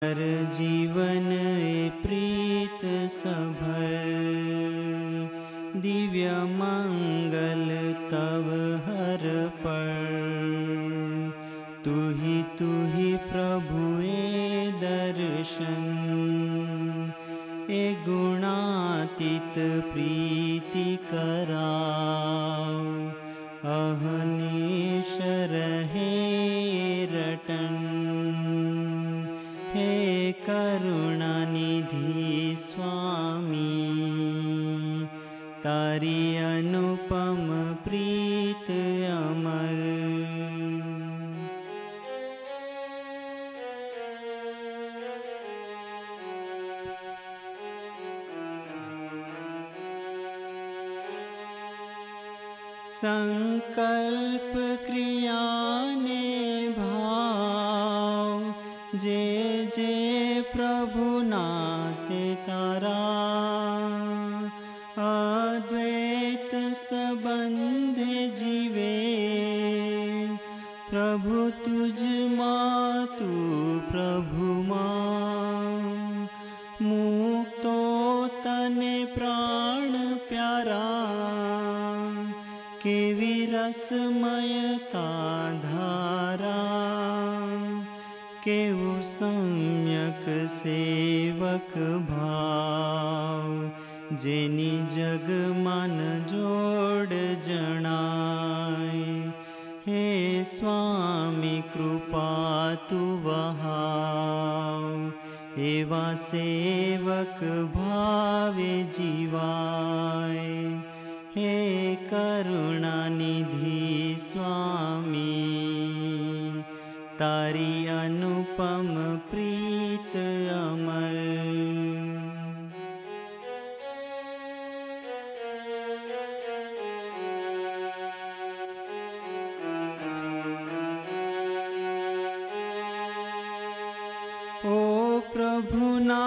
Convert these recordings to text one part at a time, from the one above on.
हर जीवन ए प्रीत सभर, दिव्य मंगल तव हर पर। तू ही प्रभु ए दर्शन, ए गुणातीत प्रीति कराओ। अहनिश रहे रटन, हे करुणा निधि स्वामी। तारी अनुपम प्रीत अमर, संकल्प क्रिया ने भाव। जे जे प्रभु नाते तारा, अद्वैत संबंध जीवे। प्रभु तुझ मां तू प्रभु मां, मुक्तो तने प्राण प्यारा। केवी रसमयता धारा, केवु सम्यक सेवक भाव। जेनी जग मन जोड़ जनाय, हे स्वामी कृपा तू वहाव। एवा सेवक भावे जीवाय, हे करुणा निधि स्वामी। तारी अनुपम प्रीत अमर, ओ प्रभु ना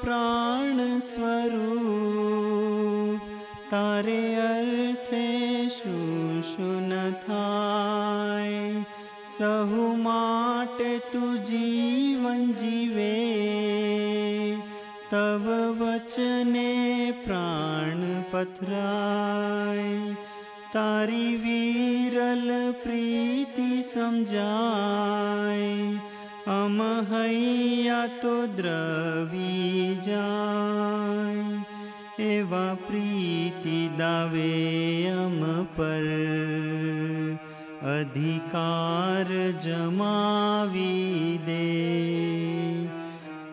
प्राण स्वरूप। तारे अर्थे शू न थाय, सहु माटे तू जीवन जीवे। तब वचने प्राण पथराय, तारी वीरल प्रीति समझाय। अमहैया तो द्रवी जाय, एवा प्रीति दावे अम पर। अधिकार जमावी दे,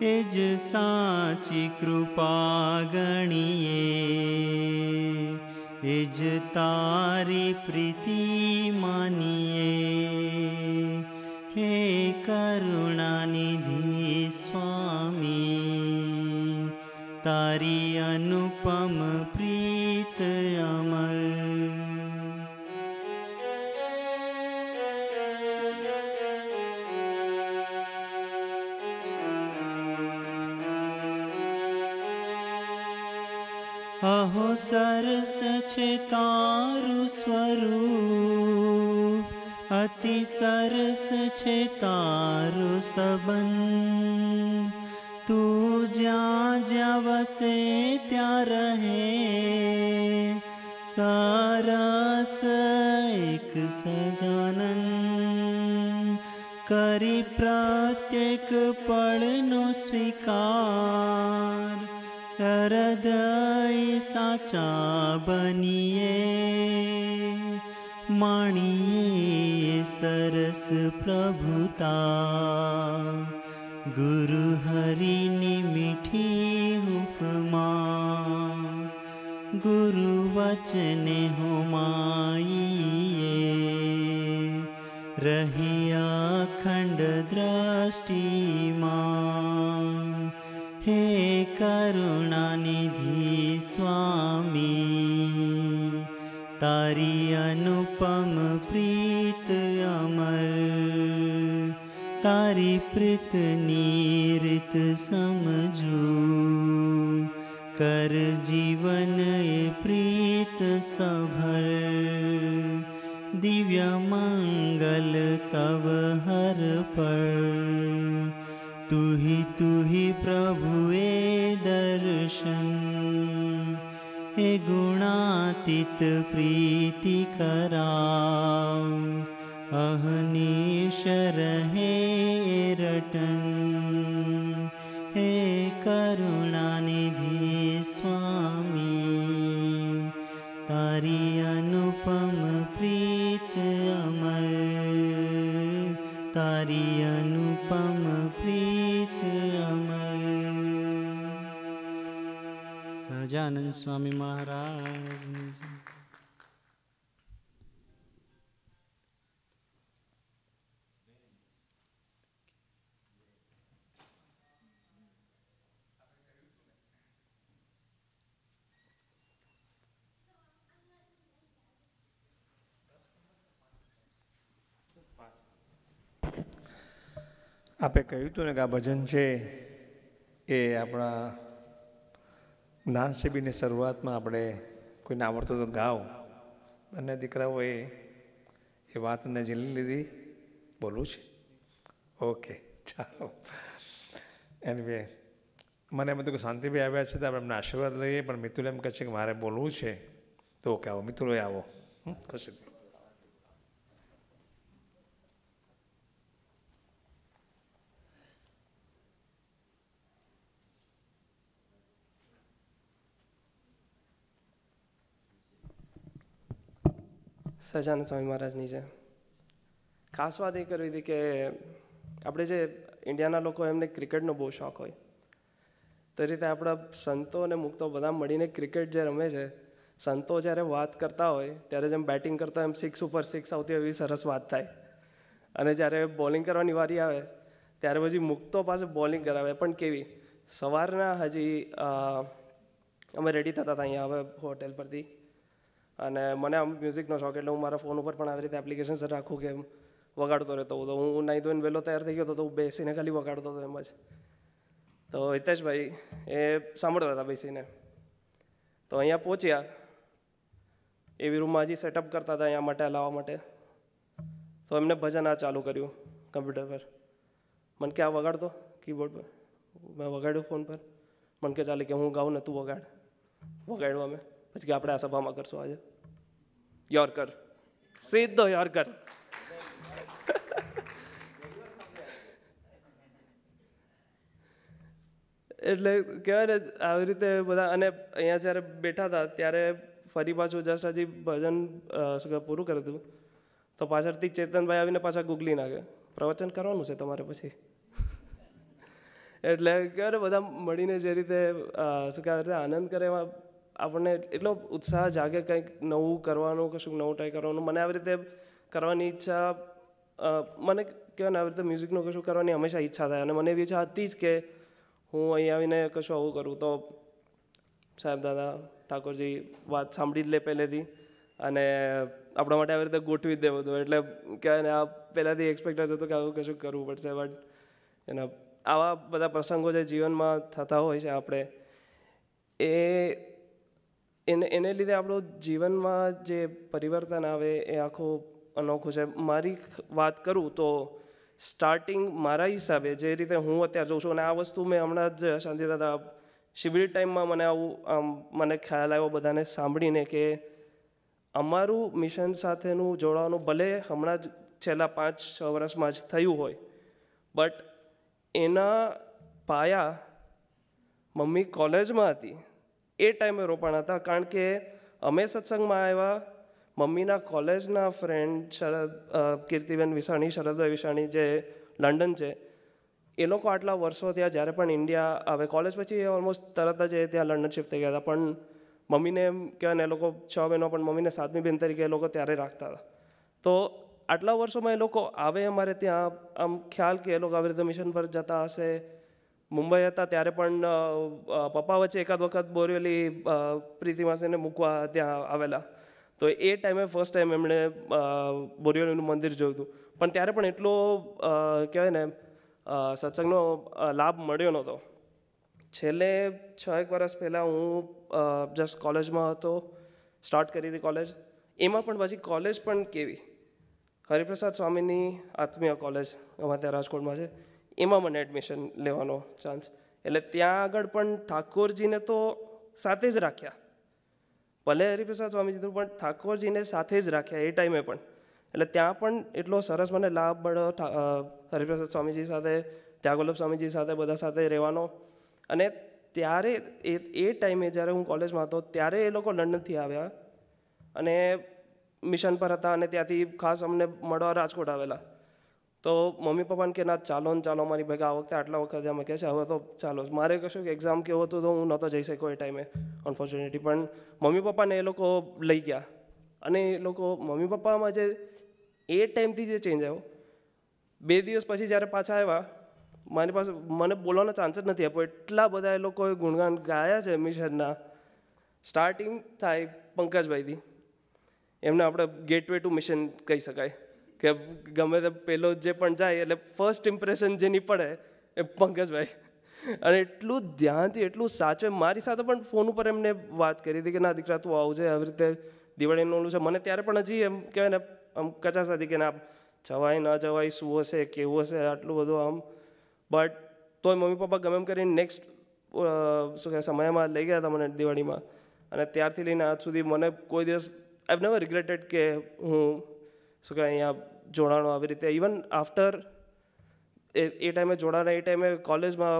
एज साची कृपा गणिए। एज तारी प्रीति मानिए, हे करुणा निधि स्वामी। तारी अनुपम प्रीत अमर, अहो सरस छे तारु स्वरूप। अति सरस छे तारु संबंध। तू ज्यां ज्यां वसे त्यां रहे, सरस एक सजानंद। करी प्रत्येक पळनो स्वीकार, सरदय साचा बनिए। माणिए सरस प्रभुता, गुरु हरिनी मीठी उपमा। गुरु वचने होमाइए, रही अखंड दृष्टि मां। हे करुणा निधि स्वामी। तारी अनुपम प्रीत अमर, तारी प्रीत नीरित समझू। कर जीवन ए प्रीत सभर, दिव्य मंगल तव हर पर। तू ही तू ही प्रभुए दर्शन, हे गुणातीत प्रीति कराव, अहनीश रहे रटन, हे करुणानिधि स्वामी, तारी अनुपम प्रीत अमर, तारी अनुपम प्रीत अमर। સહજાનંદ સ્વામી મહારાજ। આપે કહ્યું હતું ને કે આ ભજન છે એ આપણા જ્ઞાન શિબિરની શરૂઆતમાં આપણે કોઈને આવડતું તો ગાવ, બંને દીકરાઓએ એ વાતને ઝીલી લીધી, બોલવું છે? ઓકે, ચાલો। એનવે મને એમ હતું કે શાંતિભાઈ આવ્યા છે તો આપણે એમને આશીર્વાદ લઈએ, પણ મિતુલ એમ કહે છે કે મારે બોલવું છે, તો ઓકે આવો મિતુલ આવો, ખુશી। સહજાનંદ સ્વામી મહારાજની છે। ખાસ વાત એ કરવી હતી કે આપણે જે ઇન્ડિયાના લોકો એમને ક્રિકેટનો બહુ શોખ હોય, તો એ રીતે આપણા સંતો અને મુક્તો બધા મળીને ક્રિકેટ જે રમે છે, સંતો જ્યારે વાત કરતા હોય ત્યારે જેમ બેટિંગ કરતા એમ 6 ઉપર 6 આવતી એવી સરસ વાત થાય, અને જ્યારે બોલિંગ કરવાની વારી આવે ત્યારે પછી મુક્તો પાસે બોલિંગ કરાવે, પણ કેવી સવારના હજી અમે રેડી થતા હતા અહીંયા હવે હોટેલ પરથી, અને મને આમ મ્યુઝિકનો શોખ એટલે હું મારા ફોન ઉપર પણ આવી રીતે એપ્લિકેશન રાખું કે વગાડતો રહેતો હતો। હું નાહી ધોઈને વહેલો તૈયાર થઈ ગયો હતો તો હું બેસીને ખાલી વગાડતો હતો એમ જ। તો હિતેશભાઈ એ સાંભળતા હતા બેસીને, તો અહીંયા પહોંચ્યા, એવી રૂમમાં હજી સેટઅપ કરતા હતા અહીંયા માટે લાવવા માટે, તો એમને ભજન આ ચાલુ કર્યું કમ્પ્યુટર પર। મને કે આ વગાડતો કીબોર્ડ પર, મેં વગાડ્યું ફોન પર, મને કે ચાલે કે હું ગાઉં ને તું વગાડ, વગાડ્યું અમે, પછી કે આપણે આ સભામાં કરશું આજે, યોરકર, સીધો યોરકર। એટલે કહેવાય ને આવી રીતે બધા, અને અહીંયા જ્યારે બેઠા હતા ત્યારે ફરી પાછું જસ્ટ હજી ભજન પૂરું કર્યું હતું તો પાછળથી ચેતનભાઈ આવીને પાછા ગુગલી નાખે, પ્રવચન કરવાનું છે તમારે પછી। એટલે કહેવાય ને બધા મળીને જે રીતે શું કહેવાય આનંદ કરે, એમાં આપણને એટલો ઉત્સાહ જાગે કંઈક નવું કરવાનું, કશું નવું ટ્રાય કરવાનું। મને આવી રીતે કરવાની ઈચ્છા, મને કહેવાય ને આવી રીતે મ્યુઝિકનું કશું કરવાની હંમેશા ઈચ્છા થાય, અને મને એવી ઈચ્છા હતી જ કે હું અહીં આવીને કશું આવું કરું। તો સાહેબ દાદા ઠાકોરજી વાત સાંભળી જ લે પહેલેથી, અને આપણા માટે આવી રીતે ગોઠવી જ દે બધું, એટલે કહેવાય ને આ પહેલાંથી એક્સપેક્ટ હતું કે આવું કશું કરવું પડશે, બટ એના આવા બધા પ્રસંગો જે જીવનમાં થતા હોય છે આપણે એને લીધે આપણું જીવનમાં જે પરિવર્તન આવે એ આખું અનોખું છે। મારી વાત કરું તો સ્ટાર્ટિંગ મારા હિસાબે જે રીતે હું અત્યારે જોઉં છું, અને આ વસ્તુ મેં હમણાં જ શાંતિદાદા શિબિર ટાઈમમાં મને આવું મને ખ્યાલ આવ્યો બધાને સાંભળીને કે અમારું મિશન સાથેનું જોડાવાનું ભલે હમણાં જ છેલ્લા 5-6 વર્ષમાં જ થયું હોય, બટ એના પાયા મમ્મી કોલેજમાં હતી એ ટાઈમે રોપાણ હતા, કારણ કે અમે સત્સંગમાં આવ્યા, મમ્મીના કોલેજના ફ્રેન્ડ કીર્તિબેન વિસાણી, શરદભાઈ વિસાણી જે લંડન છે, એ લોકો આટલા વર્ષો ત્યાં જ્યારે પણ ઇન્ડિયા આવે કોલેજ પછી ઓલમોસ્ટ તરત જ એ ત્યાં લંડન શિફ્ટ થઈ ગયા હતા, પણ મમ્મીને એમ કહેવાય ને એ લોકો 6 બહેનો પણ મમ્મીને 7મી બહેન તરીકે એ લોકો ત્યારે રાખતા હતા। તો આટલા વર્ષોમાં એ લોકો આવે અમારે ત્યાં, આમ ખ્યાલ કે એ લોકો આવી રીતે મિશન પર જતા હશે। મુંબઈ હતા ત્યારે પણ પપ્પા વચ્ચે એકાદ વખત બોરેલી પ્રીતિ માસીને મૂકવા ત્યાં આવેલા, તો એ ટાઈમે ફર્સ્ટ ટાઈમ એમણે બોરિવલીનું મંદિર જોયું હતું, પણ ત્યારે પણ એટલો કહેવાય ને સત્સંગનો લાભ મળ્યો નહોતો। છેલ્લે 6-1 વર્ષ પહેલાં હું જસ્ટ કોલેજમાં હતો, સ્ટાર્ટ કરી હતી કોલેજ, એમાં પણ પછી કોલેજ પણ કેવી હરિપ્રસાદ સ્વામીની આત્મીય કોલેજ અમારે ત્યાં રાજકોટમાં છે, એમાં મને એડમિશન લેવાનો ચાન્સ. એટલે ત્યાં આગળ પણ ઠાકોરજીને તો સાથે જ રાખ્યા, ભલે હરિપ્રસાદ સ્વામીજી તો પણ ઠાકોરજીને સાથે જ રાખ્યા એ ટાઈમે પણ. એટલે ત્યાં પણ એટલો સરસ મને લાભ મળ્યો હરિપ્રસાદ સ્વામીજી સાથે, ત્યાગવલ્લભ સ્વામીજી સાથે, બધા સાથે રહેવાનો. અને ત્યારે એ ટાઈમે જ્યારે હું કોલેજમાં હતો ત્યારે એ લોકો લંડનથી આવ્યા અને મિશન પર હતા અને ત્યાંથી ખાસ અમને મળવા રાજકોટ આવેલા. તો મમ્મી પપ્પાને કે ના ચાલો ને ચાલો મારી ભેગા આ વખતે આટલા વખતે અમે કહે છે હવે તો ચાલો. મારે કશું કે એક્ઝામ કેવું હતું તો હું નહોતો જઈ શક્યો એ ટાઈમે અનફોર્ચ્યુનેટલી, પણ મમ્મી પપ્પાને એ લોકો લઈ ગયા. અને એ લોકો મમ્મી પપ્પામાં જે એ ટાઈમથી જે ચેન્જ આવ્યો, 2 દિવસ પછી જ્યારે પાછા આવ્યા મારી પાસે મને બોલવાનો ચાન્સ જ નથી આપ્યો. એટલા બધા એ લોકોએ ગુણગાન ગાયા છે મિશનના. સ્ટાર્ટિંગ થાય પંકજભાઈથી, એમને આપણે ગેટવે ટુ મિશન કહી શકાય કે ગમે તે પહેલો જે પણ જાય એટલે ફર્સ્ટ ઇમ્પ્રેશન જેની પડે એ પંકજભાઈ. અને એટલું ધ્યાનથી એટલું સાચવે. મારી સાથે પણ ફોન ઉપર એમને વાત કરી હતી કે ના દીકરા તું આવજે, આવી રીતે દિવાળીનું ઓલું છે. મને ત્યારે પણ હજી એમ કહેવાય ને આમ કચાશ હતી કે ના જવાય ન જવાય, શું હશે કેવું હશે આટલું બધું આમ. બટ તોય મમ્મી પપ્પા ગમે એમ કરીને નેક્સ્ટ શું કહે સમયમાં લઈ ગયા હતા મને દિવાળીમાં. અને ત્યારથી લઈને આજ સુધી મને કોઈ દિવસ આઈ નેવર રિગ્રેટેડ કે હું શું કહે અહીંયા જોડાણો આવી રીતે. ઇવન આફ્ટર એ ટાઈમે જોડાણા, એ ટાઈમે કોલેજમાં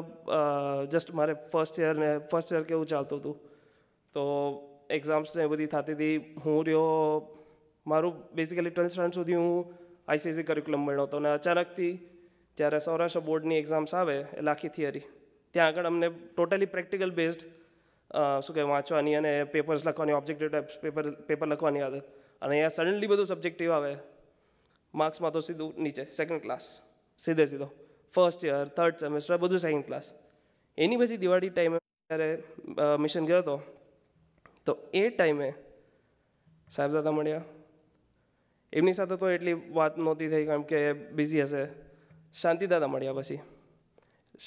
જસ્ટ મારે ફર્સ્ટ યર કેવું ચાલતું હતું તો એક્ઝામ્સને એ બધી થતી હતી. હું રહ્યો મારું બેઝિકલી 12th સ્ટાન્ડર્ડ સુધી હું ICSE કરિક્યુલમ મળ્યો હતો. અને અચાનકથી જ્યારે સૌરાષ્ટ્ર બોર્ડની એક્ઝામ્સ આવે એટલે આખી થિયરી, ત્યાં આગળ અમને ટોટલી પ્રેક્ટિકલ બેઝડ શું કહે વાંચવાની અને પેપર્સ લખવાની, ઓબ્જેક્ટિવ ટાઈપ્સ પેપર લખવાની આદત. અને અહીંયા સડનલી બધું સબ્જેક્ટિવ આવે, માર્ક્સમાં તો સીધું નીચે સેકન્ડ ક્લાસ, સીધો ફર્સ્ટ યર થર્ડ સેમેસ્ટર બધું સેકન્ડ ક્લાસ. એની પછી દિવાળી ટાઈમે જ્યારે મિશન ગયો હતો તો એ ટાઈમે સાહેબ દાદા મળ્યા. એમની સાથે તો એટલી વાત નહોતી થઈ કારણ કે બિઝી હશે. શાંતિ દાદા મળ્યા. પછી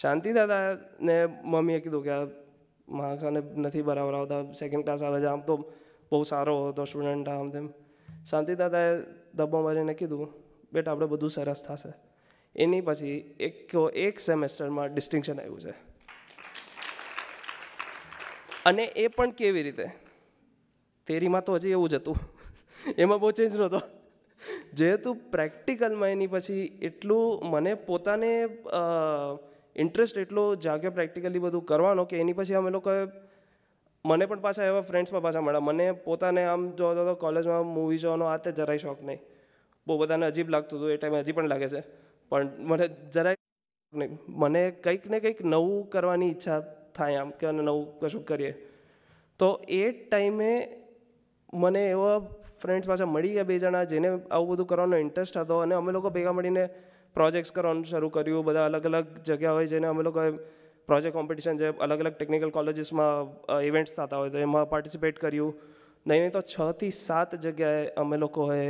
શાંતિ દાદાને મમ્મીએ કીધું કે આ માર્ક્સ આને નથી બરાબર આવતા, સેકન્ડ ક્લાસ આવે છે, આમ તો બહુ સારો હતો સ્ટુડન્ટ આમ તેમ. શાંતિ દાદાએ દબ્બો મારીને કીધું બેટા આપણે બધું સરસ થશે. એની પછી એક સેમેસ્ટરમાં ડિસ્ટિંક્શન આવ્યું છે. અને એ પણ કેવી રીતે, થિયરીમાં તો હજી એવું જ હતું, એમાં બહુ ચેન્જ નહોતો. જેહેતુ પ્રેક્ટિકલમાં એની પછી એટલું મને પોતાને ઇન્ટરેસ્ટ એટલો જાગ્યો પ્રેક્ટિકલી બધું કરવાનો કે એની પછી અમે લોકોએ મને પણ પાછા એવા ફ્રેન્ડ્સમાં પાછા મળ્યા. મને પોતાને આમ જોતો તો કોલેજમાં મૂવી જોવાનો આ તે જરાય શોખ નહીં. બહુ બધાને અજીબ લાગતું હતું, એ ટાઈમે હજી પણ લાગે છે, પણ મને જરાય નહીં. મને કંઈક ને કંઈક નવું કરવાની ઈચ્છા થાય આમ કે અને નવું કશું કરીએ. તો એ ટાઈમે મને એવા ફ્રેન્ડ્સ પાછા મળી ગયા 2 જણા જેને આવું બધું કરવાનો ઇન્ટરેસ્ટ હતો. અને અમે લોકો ભેગા મળીને પ્રોજેક્ટ્સ કરવાનું શરૂ કર્યું. બધા અલગ અલગ જગ્યા હોય જેને અમે લોકોએ પ્રોજેક્ટ કોમ્પિટિશન જે અલગ અલગ ટેકનિકલ કોલેજીસમાં ઇવેન્ટ્સ થતા હોય તો એમાં પાર્ટિસિપેટ કર્યું. નહીં તો 6 થી 7 જગ્યાએ અમે લોકોએ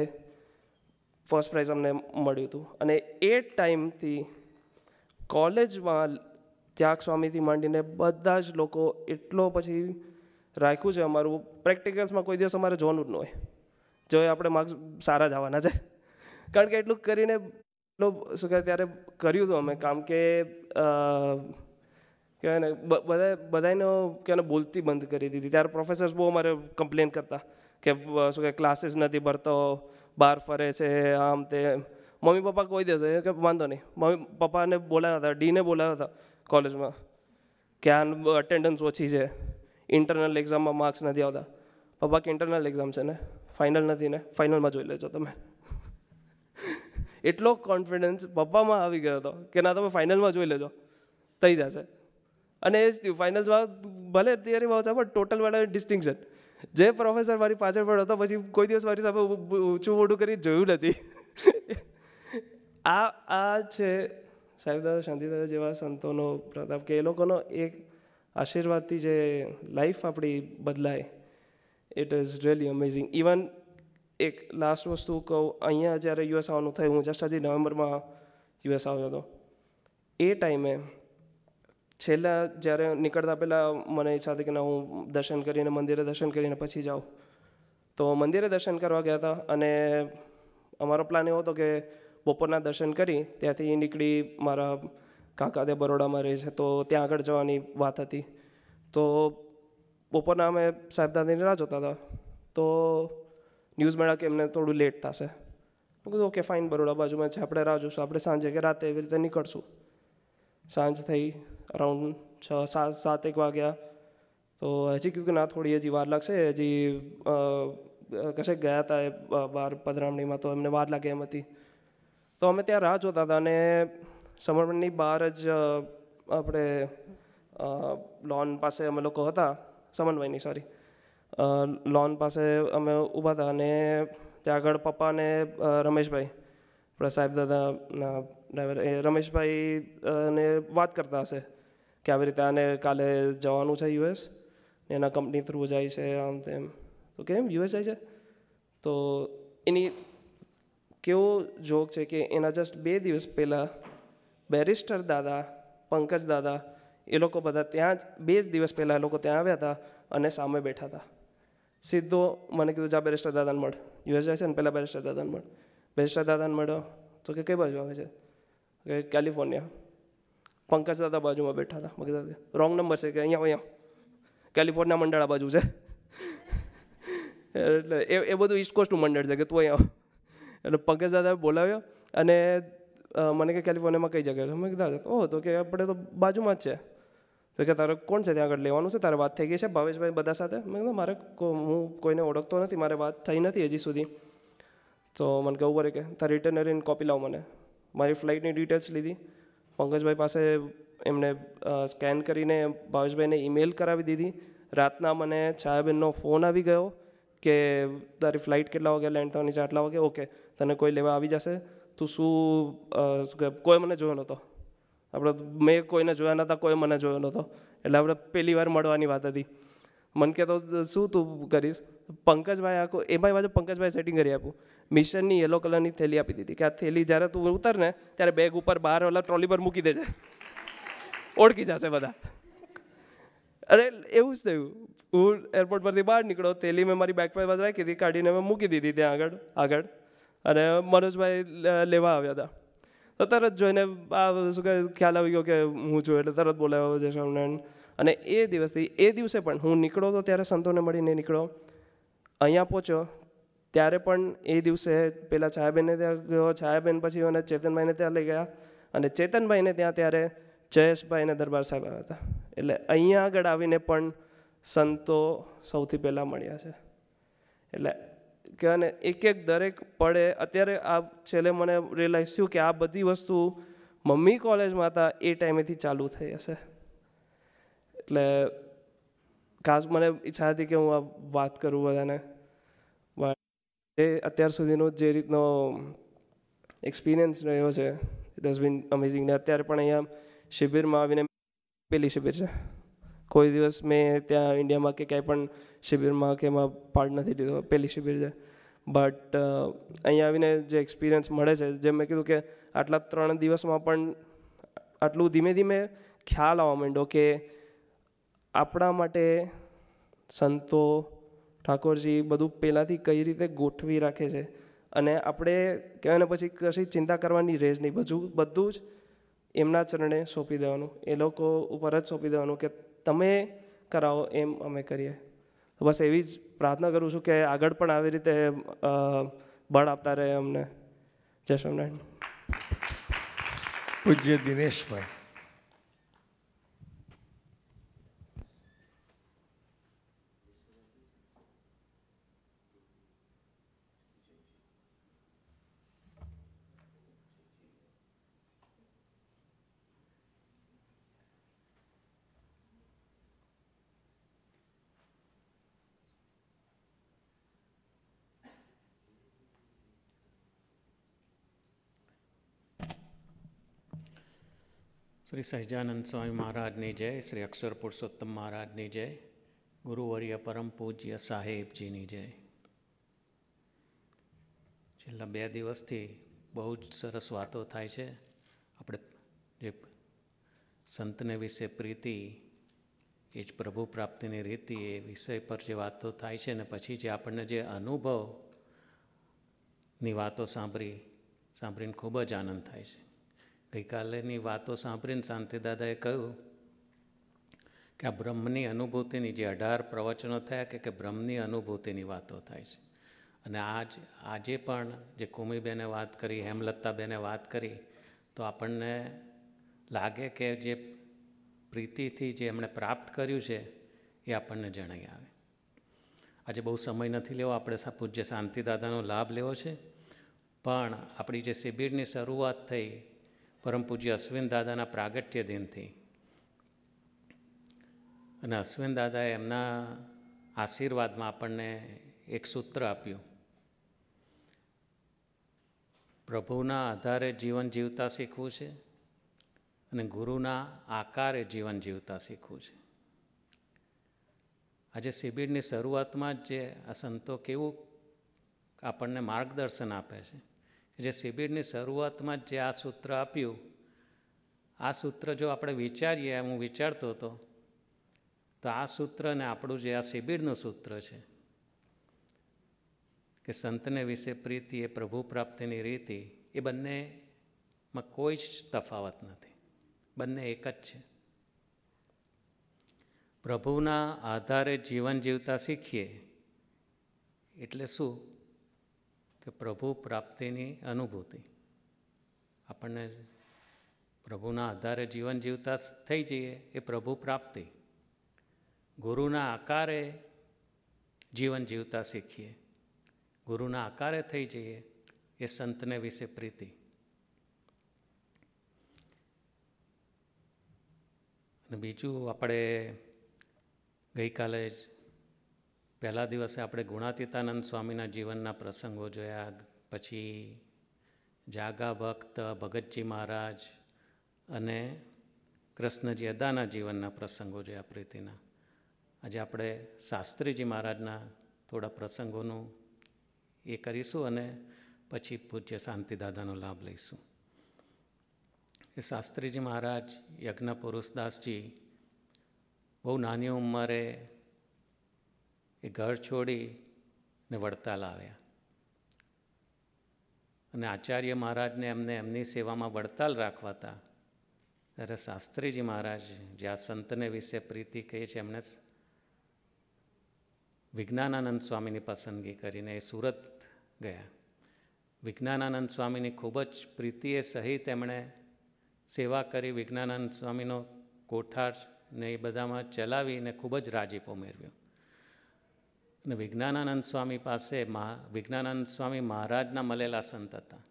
ફર્સ્ટ પ્રાઇઝ અમને મળ્યું હતું. અને એ ટાઈમથી કોલેજમાં ત્યાગ સ્વામીથી માંડીને બધા જ લોકો એટલો પછી રાખ્યું છે અમારું. પ્રેક્ટિકલ્સમાં કોઈ દિવસ અમારે જોવાનું જ ન હોય, જો આપણે માર્ક્સ સારા જ આવવાના છે. કારણ કે એટલું કરીને શું કહે ત્યારે કર્યું હતું અમે કામ કે કહેવાય ને બધાનો કહેવાય બોલતી બંધ કરી દીધી. ત્યારે પ્રોફેસર્સ બહુ અમારે કમ્પ્લેન કરતા કે શું કહે ક્લાસીસ નથી ભરતો, બહાર ફરે છે, આમ તે. મમ્મી પપ્પા કોઈ દિવસ કે વાંધો નહીં. મમ્મી પપ્પાને બોલાવ્યા હતા, ડીને બોલાવ્યા હતા કોલેજમાં કે આ અટેન્ડન્સ ઓછી છે, ઇન્ટરનલ એક્ઝામમાં માર્ક્સ નથી આવતા. પપ્પા કે ઇન્ટરનલ એક્ઝામ છે ને, ફાઇનલ નથી ને, ફાઇનલમાં જોઈ લેજો તમે. એટલો કોન્ફિડન્સ પપ્પામાં આવી ગયો હતો કે ના તમે ફાઇનલમાં જોઈ લેજો થઈ જશે. અને એ જ થયું. ફાઇનલ્સમાં ભલે થિયરીમાં ઓછા પણ ટોટલ વાળા ડિસ્ટિંક્શન. જે પ્રોફેસર મારી પાછળ પડ્યો હતો પછી કોઈ દિવસ મારી સામે ઊંચું મોઢું કરી જોયું નથી. આ છે સાહેબ દાદા શાંતિ દાદા જેવા સંતોનો પ્રતાપ કે એ લોકોનો એક આશીર્વાદથી જે લાઈફ આપણી બદલાય. It is really amazing. Even એક લાસ્ટ વસ્તુ કહું, અહીંયા જ્યારે US આવવાનું થયું, હું જસ્ટ હજી નવેમ્બરમાં US આવ્યો હતો. એ ટાઈમે છેલ્લા જ્યારે નીકળતા પહેલાં મને ઈચ્છા હતી કે ના હું દર્શન કરીને મંદિરે દર્શન કરીને પછી જાઉં. તો મંદિરે દર્શન કરવા ગયા હતા અને અમારો પ્લાન એવો હતો કે બપોરના દર્શન કરી ત્યાંથી નીકળી મારા કાકા તે બરોડામાં રહે છે, તો ત્યાં આગળ જવાની વાત હતી. તો બપોરના અમે સાહેબદાદાની રાહ જોતા હતા. તો ન્યૂઝ મળ્યા કે એમને થોડું લેટ થશે. મેં કીધું ઓકે ફાઇન, બરોડા બાજુમાં છે, આપણે રાહ જોઈશું, આપણે સાંજે કે રાતે એવી રીતે નીકળશું. સાંજ થઈ, અરાઉન્ડ 6-7 વાગ્યા. તો હજી કીધું કે ના, થોડી હજી વાર લાગશે, હજી કશે ગયા હતા એ બહાર પધરામણીમાં, તો એમને વાર લાગે એમ હતી. તો અમે ત્યાં રાહ જોતા હતા અને સમરમંડળની બહાર જ આપણે લોન પાસે અમે લોકો હતા, સમન્વયની સોરી લોન પાસે અમે ઊભા હતા. અને ત્યાં આગળ પપ્પા અને રમેશભાઈ, આપણા સાહેબ દાદાના ડ્રાઈવર, એ રમેશભાઈ ને વાત કરતા હશે કે આવી રીતે આને કાલે જવાનું છે યુએસ, એના કંપની થ્રુ જાય છે, આમ તેમ. તો કેમ યુએસ જાય છે? તો એની કેવો જોક છે કે એના જસ્ટ 2 દિવસ પહેલાં બેરિસ્ટર દાદા, પંકજ દાદા, એ લોકો બધા ત્યાં જ 2 જ દિવસ પહેલાં એ લોકો ત્યાં આવ્યા હતા અને સામે બેઠા હતા. સીધો મને કીધું જા બેરિસ્ટર દાદાને મળ, યુએસ જાય છે ને, પહેલાં બેરિસ્ટર દાદાને મળ. બેરિસ્ટર દાદાને મળ્યો તો કે કઈ બાજુ આવે છે? કે કેલિફોર્નિયા. પંકજ દાદા બાજુમાં બેઠા હતા. મેં કીધું રોંગ નંબર છે, કે અહીંયા કેલિફોર્નિયા મંડળ આ બાજુ છે. એટલે એ બધું ઈસ્ટ કોસ્ટનું મંડળ છે, કે તું અહીંયા. એટલે પંકજ દાદાએ બોલાવ્યો અને મને કે કેલિફોર્નિયામાં કઈ જગ્યાએ? મેં કીધું ઓહ, તો કે આપણે તો બાજુમાં જ છે. તો કે તારે કોણ છે ત્યાં આગળ લેવાનું છે, તારે વાત થઈ ગઈ છે ભાવેશભાઈ બધા સાથે? મેં કીધું મારે હું કોઈને ઓળખતો નથી, મારે વાત થઈ નથી હજી સુધી. તો મને કહું પડે કે તારી રિટર્નરીની કોપી લાવ મને. મારી ફ્લાઇટની ડિટેલ્સ લીધી, પંકજભાઈ પાસે એમને સ્કેન કરીને ભાવેશભાઈને ઈમેલ કરાવી દીધી. રાતના મને છાયાબેનનો ફોન આવી ગયો કે તારી ફ્લાઇટ કેટલા વાગે લેન્ડ થવાની છે? આટલા વાગે. ઓકે, તને કોઈ લેવા આવી જશે. તું શું કોઈ મને જોયો નહોતો, આપણે મેં કોઈને જોયા નહોતા, કોઈ મને જોયો નહોતો. એટલે આપણે પહેલી વાર મળવાની વાત હતી. મને કહેતો શું તું કરીશ? પંકજભાઈ આખું એમાં બાજુ પંકજભાઈ સેટિંગ કરી આપ્યું. મિશનની યલો કલરની થેલી આપી દીધી કે આ થેલી જ્યારે તું ઉતર ને ત્યારે બેગ ઉપર બહાર ઓલા ટ્રોલી પર મૂકી દેજે, ઓળખી જશે બધા. અરે એવું જ થયું. હું એરપોર્ટ પરથી બહાર નીકળો, થેલી મેં મારી બેગ પર રાખી હતી, કાઢીને મેં મૂકી દીધી ત્યાં આગળ. અને મનોજભાઈ લેવા આવ્યા હતા. તો તરત જોઈને આ શું કહે ખ્યાલ આવી ગયો કે હું છું, એટલે તરત બોલાવ્યો જય સ્વામિનારાયણ. અને એ દિવસે પણ હું નીકળો તો ત્યારે સંતોને મળીને નીકળો. અહીંયા પહોંચ્યો ત્યારે પણ એ દિવસે પહેલાં છાયાબેનને ત્યાં ગયો, છાયાબેન પછી મને ચેતનભાઈને ત્યાં લઈ ગયા, અને ચેતનભાઈને ત્યાં ત્યારે જયેશભાઈને દરબાર સાહેબ આવ્યા હતા. એટલે અહીંયા આગળ આવીને પણ સંતો સૌથી પહેલાં મળ્યા છે. એટલે કહેવાય ને એક દરેક પડે. અત્યારે આ છેલ્લે મને રિયલાઇઝ થયું કે આ બધી વસ્તુ મમ્મી કોલેજમાં હતા એ ટાઈમેથી ચાલુ થઈ હશે. એટલે ખાસ મને ઈચ્છા હતી કે હું આ વાત કરું બધાને. એ અત્યાર સુધીનો જે રીતનો એક્સપિરિયન્સ રહ્યો છે, ઇટ હેઝ બીન અમેઝિંગ. ને અત્યારે પણ અહીંયા શિબિરમાં આવીને પેલી શિબિર છે, કોઈ દિવસ મેં ત્યાં ઇન્ડિયામાં કે ક્યાંય પણ શિબિરમાં કે એમાં પાર્ટ નથી લીધો, પહેલી શિબિર છે. બટ અહીંયા આવીને જે એક્સપિરિયન્સ મળે છે, જેમ મેં કીધું કે આટલા 3 દિવસમાં પણ આટલું ધીમે ધીમે ખ્યાલ આવવા માંડ્યો કે આપણા માટે સંતો ઠાકોરજી બધું પહેલાંથી કઈ રીતે ગોઠવી રાખે છે. અને આપણે કહેવાય ને પછી કશી ચિંતા કરવાની રહેજ નહીં, બધું જ એમના ચરણે સોંપી દેવાનું, એ લોકો ઉપર જ સોંપી દેવાનું કે તમે કરાવો એમ અમે કરીએ. તો બસ એવી જ પ્રાર્થના કરું છું કે આગળ પણ આવી રીતે બળ આપતા રહે અમને. જય સ્વામિનારાયણ. પૂજ્ય દિનેશભાઈ. શ્રી સહજાનંદ સ્વામી મહારાજની જય, શ્રી અક્ષર પુરુષોત્તમ મહારાજની જય, ગુરુવર્ય પરમ પૂજ્ય સાહેબજીની જય. છેલ્લા 2 દિવસથી બહુ જ સરસ વાતો થાય છે. આપણે જે સંતને વિશે પ્રીતિ, એ જ પ્રભુ પ્રાપ્તિની રીતિ, એ વિષય પર જે વાતો થાય છે ને પછી જે આપણને જે અનુભવની વાતો સાંભળીને ખૂબ જ આનંદ થાય છે. ગઈકાલેની વાતો સાંભળીને શાંતિદાદાએ કહ્યું કે આ બ્રહ્મની અનુભૂતિની જે 18 પ્રવચનો થયા કે બ્રહ્મની અનુભૂતિની વાતો થાય છે. અને આજે પણ જે કુમીબેને વાત કરી, હેમલતાબેને વાત કરી, તો આપણને લાગે કે જે પ્રીતિથી જે એમણે પ્રાપ્ત કર્યું છે એ આપણને જણાઈ આવે. આજે બહુ સમય નથી લેવો, આપણે પૂજ્ય શાંતિદાદાનો લાભ લેવો છે. પણ આપણી જે શિબિરની શરૂઆત થઈ પરમ પૂજ્ય અશ્વિન દાદાના પ્રાગટ્ય દિનથી, અને અશ્વિન દાદાએ એમના આશીર્વાદમાં આપણને એક સૂત્ર આપ્યું, પ્રભુના આધારે જીવન જીવતા શીખવું છે અને ગુરુના આકારે જીવન જીવતા શીખવું છે. આજે શિબિરની શરૂઆતમાં જ જે આ સંતો કેવું આપણને માર્ગદર્શન આપે છે કે જે શિબિરની શરૂઆતમાં જ જે આ સૂત્ર આપ્યું, આ સૂત્ર જો આપણે વિચારીએ, હું વિચારતો હતો, તો આ સૂત્ર ને આપણું જે આ શિબિરનું સૂત્ર છે કે સંતને વિશે પ્રીતિ એ પ્રભુ પ્રાપ્તિની રીતિ, એ બંનેમાં કોઈ જ તફાવત નથી, બંને એક જ છે. પ્રભુના આધારે જીવન જીવતા શીખીએ એટલે શું? કે પ્રભુ પ્રાપ્તિની અનુભૂતિ. આપણને પ્રભુના આધારે જીવન જીવતા થઈ જઈએ એ પ્રભુ પ્રાપ્તિ. ગુરુના આકારે જીવન જીવતા શીખીએ, ગુરુના આકારે થઈ જઈએ એ સંતને વિશે પ્રીતિ. અને બીજું, આપણે ગઈકાલે જ પહેલા દિવસે આપણે ગુણાતીતાનંદ સ્વામીના જીવનના પ્રસંગો જોયા, પછી જાગા ભક્ત ભગતજી મહારાજ અને કૃષ્ણજી અદાના જીવનના પ્રસંગો જોયા પ્રીતિના. આજે આપણે શાસ્ત્રીજી મહારાજના થોડા પ્રસંગોનું એ કરીશું અને પછી પૂજ્ય શાંતિદાદાનો લાભ લઈશું. એ શાસ્ત્રીજી મહારાજ યજ્ઞ પુરુષદાસજી બહુ નાની ઉંમરે એ ઘર છોડીને વડતાલ આવ્યા અને આચાર્ય મહારાજને એમની સેવામાં વડતાલ રાખવાતા. ત્યારે શાસ્ત્રીજી મહારાજ જે આ સંતને વિશે પ્રીતિ કહે છે, એમણે વિજ્ઞાનાનંદ સ્વામીની પસંદગી કરીને એ સુરત ગયા. વિજ્ઞાનાનંદ સ્વામીની ખૂબ જ પ્રીતિએ સહિત એમણે સેવા કરી. વિજ્ઞાનાનંદ સ્વામીનો કોઠાર ને એ બધામાં ચલાવીને ખૂબ જ રાજીપો મેળવ્યો. અને વિજ્ઞાનાનંદ સ્વામી પાસે વિજ્ઞાનાનંદ સ્વામી મહારાજના મળેલા સંત હતા.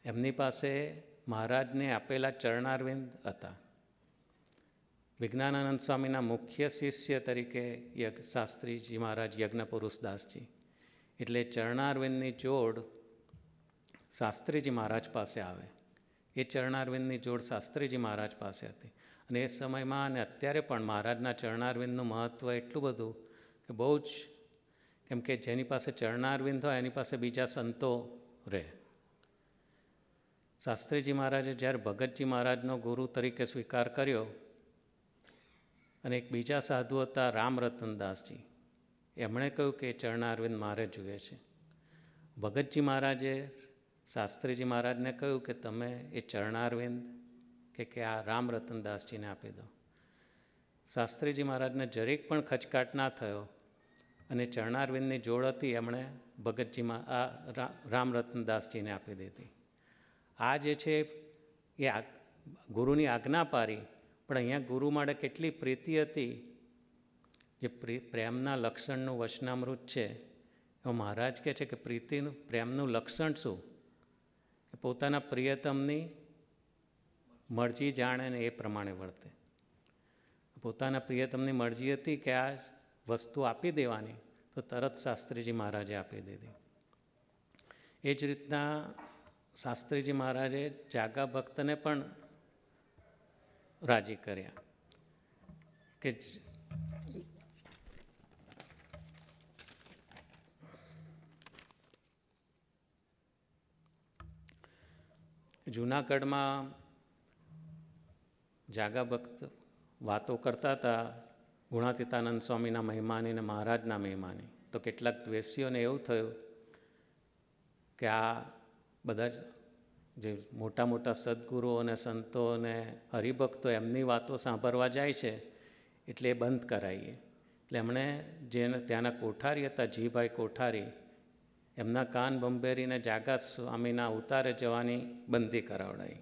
એમની પાસે મહારાજને આપેલા ચરણારવિંદ હતા. વિજ્ઞાનાનંદ સ્વામીના મુખ્ય શિષ્ય તરીકે શાસ્ત્રીજી મહારાજ યજ્ઞ પુરુષદાસજી, એટલે ચરણારવિંદની જોડ શાસ્ત્રીજી મહારાજ પાસે આવે. એ ચરણારવિંદની જોડ શાસ્ત્રીજી મહારાજ પાસે હતી. અને એ સમયમાં અને અત્યારે પણ મહારાજના ચરણારવિંદનું મહત્ત્વ એટલું બધું કે બહુ જ, કેમ કે જેની પાસે ચરણારવિંદ હોય એની પાસે બીજા સંતો રહે. શાસ્ત્રીજી મહારાજે જ્યારે ભગતજી મહારાજનો ગુરુ તરીકે સ્વીકાર કર્યો, અને એક બીજા સાધુ હતા રામરતનદાસજી, એમણે કહ્યું કે ચરણારવિંદ મારે જોઈએ છે. ભગતજી મહારાજે શાસ્ત્રીજી મહારાજને કહ્યું કે તમે એ ચરણારવિંદ કે આ રામરતનદાસજીને આપી દો. શાસ્ત્રીજી મહારાજને જરીક પણ ખચકાટ ના થયો અને ચરણારવિંદની જોડ હતી એમણે ભગતજીમાં આ રામરતનદાસજીને આપી દીધી. આ જે છે એ ગુરુની આજ્ઞા પારી, પણ અહીંયા ગુરુ માટે કેટલી પ્રીતિ હતી. જે પ્રેમના લક્ષણનું વચનામૃત છે, એમાં મહારાજ કહે છે કે પ્રીતિનું પ્રેમનું લક્ષણ શું? કે પોતાના પ્રિયતમની મરજી જાણે ને એ પ્રમાણે વર્તે. પોતાના પ્રિયતમની મરજી હતી કે આ વસ્તુ આપી દેવાની, તો તરત શાસ્ત્રીજી મહારાજે આપી દીધી. એ જ રીતના શાસ્ત્રીજી મહારાજે જાગા ભક્તને પણ રાજી કર્યા કે જૂનાગઢમાં જાગા ભક્ત વાતો કરતા હતા ગુણાતીતાનંદ સ્વામીના મહિમાની અને મહારાજના મહિમાની. તો કેટલાક દ્વેષીઓને એવું થયું કે આ બધા જે મોટા મોટા સદગુરુઓ અને સંતો અને હરિભક્તો એમની વાતો સાંભળવા જાય છે એટલે એ બંધ કરાવીએ. એટલે એમણે જેને ત્યાંના કોઠારી હતા, જીભાઈ કોઠારી, એમના કાન બંભેરીને જાગા સ્વામીના ઉતારે જવાની બંધી કરાવડાવી.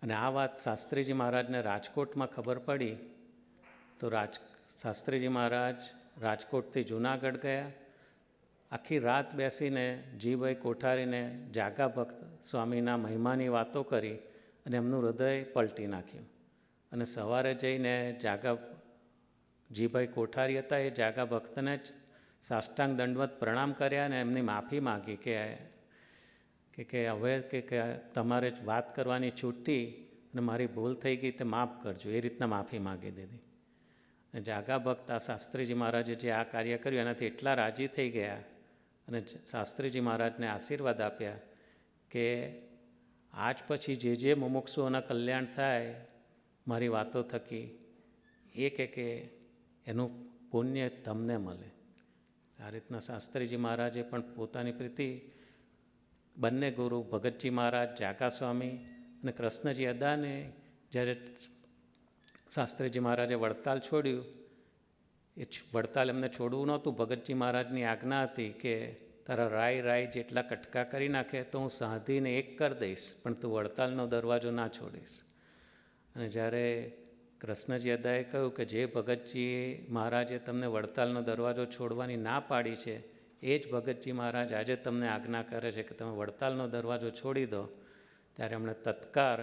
અને આ વાત શાસ્ત્રીજી મહારાજને રાજકોટમાં ખબર પડી તો શાસ્ત્રીજી મહારાજ રાજકોટથી જૂનાગઢ ગયા. આખી રાત બેસીને જીભાઈ કોઠારીને જાગા ભક્ત સ્વામીના મહિમાની વાતો કરી અને એમનું હૃદય પલટી નાખ્યું. અને સવારે જઈને જીભાઈ કોઠારી હતા એ જાગા ભક્તને જ સાષ્ટાંગ દંડવત પ્રણામ કર્યા અને એમની માફી માગી કે હવે કે તમારે જ વાત કરવાની છૂટી અને મારી ભૂલ થઈ ગઈ તે માફ કરજો, એ રીતના માફી માગી દીધી. અને જાગા ભક્ત આ શાસ્ત્રીજી મહારાજે જે આ કાર્ય કર્યું એનાથી એટલા રાજી થઈ ગયા અને શાસ્ત્રીજી મહારાજને આશીર્વાદ આપ્યા કે આજ પછી જે મુમુક્ષુઓના કલ્યાણ થાય મારી વાતો થકી, એ કે એનું પુણ્ય તમને મળે. આ રીતના શાસ્ત્રીજી મહારાજે પણ પોતાની પ્રીતિ બંને ગુરુ ભગતજી મહારાજ, જાગા સ્વામી અને કૃષ્ણજી અદાને જ્યારે શાસ્ત્રીજી મહારાજે વડતાલ છોડ્યું, એ વડતાલ એમને છોડવું નહોતું. ભગતજી મહારાજની આજ્ઞા હતી કે તારા રાય જેટલા કટકા કરી નાખે તો હું સાધીને એક કરી દઈશ, પણ તું વડતાલનો દરવાજો ના છોડીશ. અને જ્યારે કૃષ્ણજી અદાએ કહ્યું કે જે ભગતજી મહારાજે તમને વડતાલનો દરવાજો છોડવાની ના પાડી છે એ જ ભગતજી મહારાજ આજે તમને આજ્ઞા કરે છે કે તમે વડતાલનો દરવાજો છોડી દો, ત્યારે એમણે તત્કાળ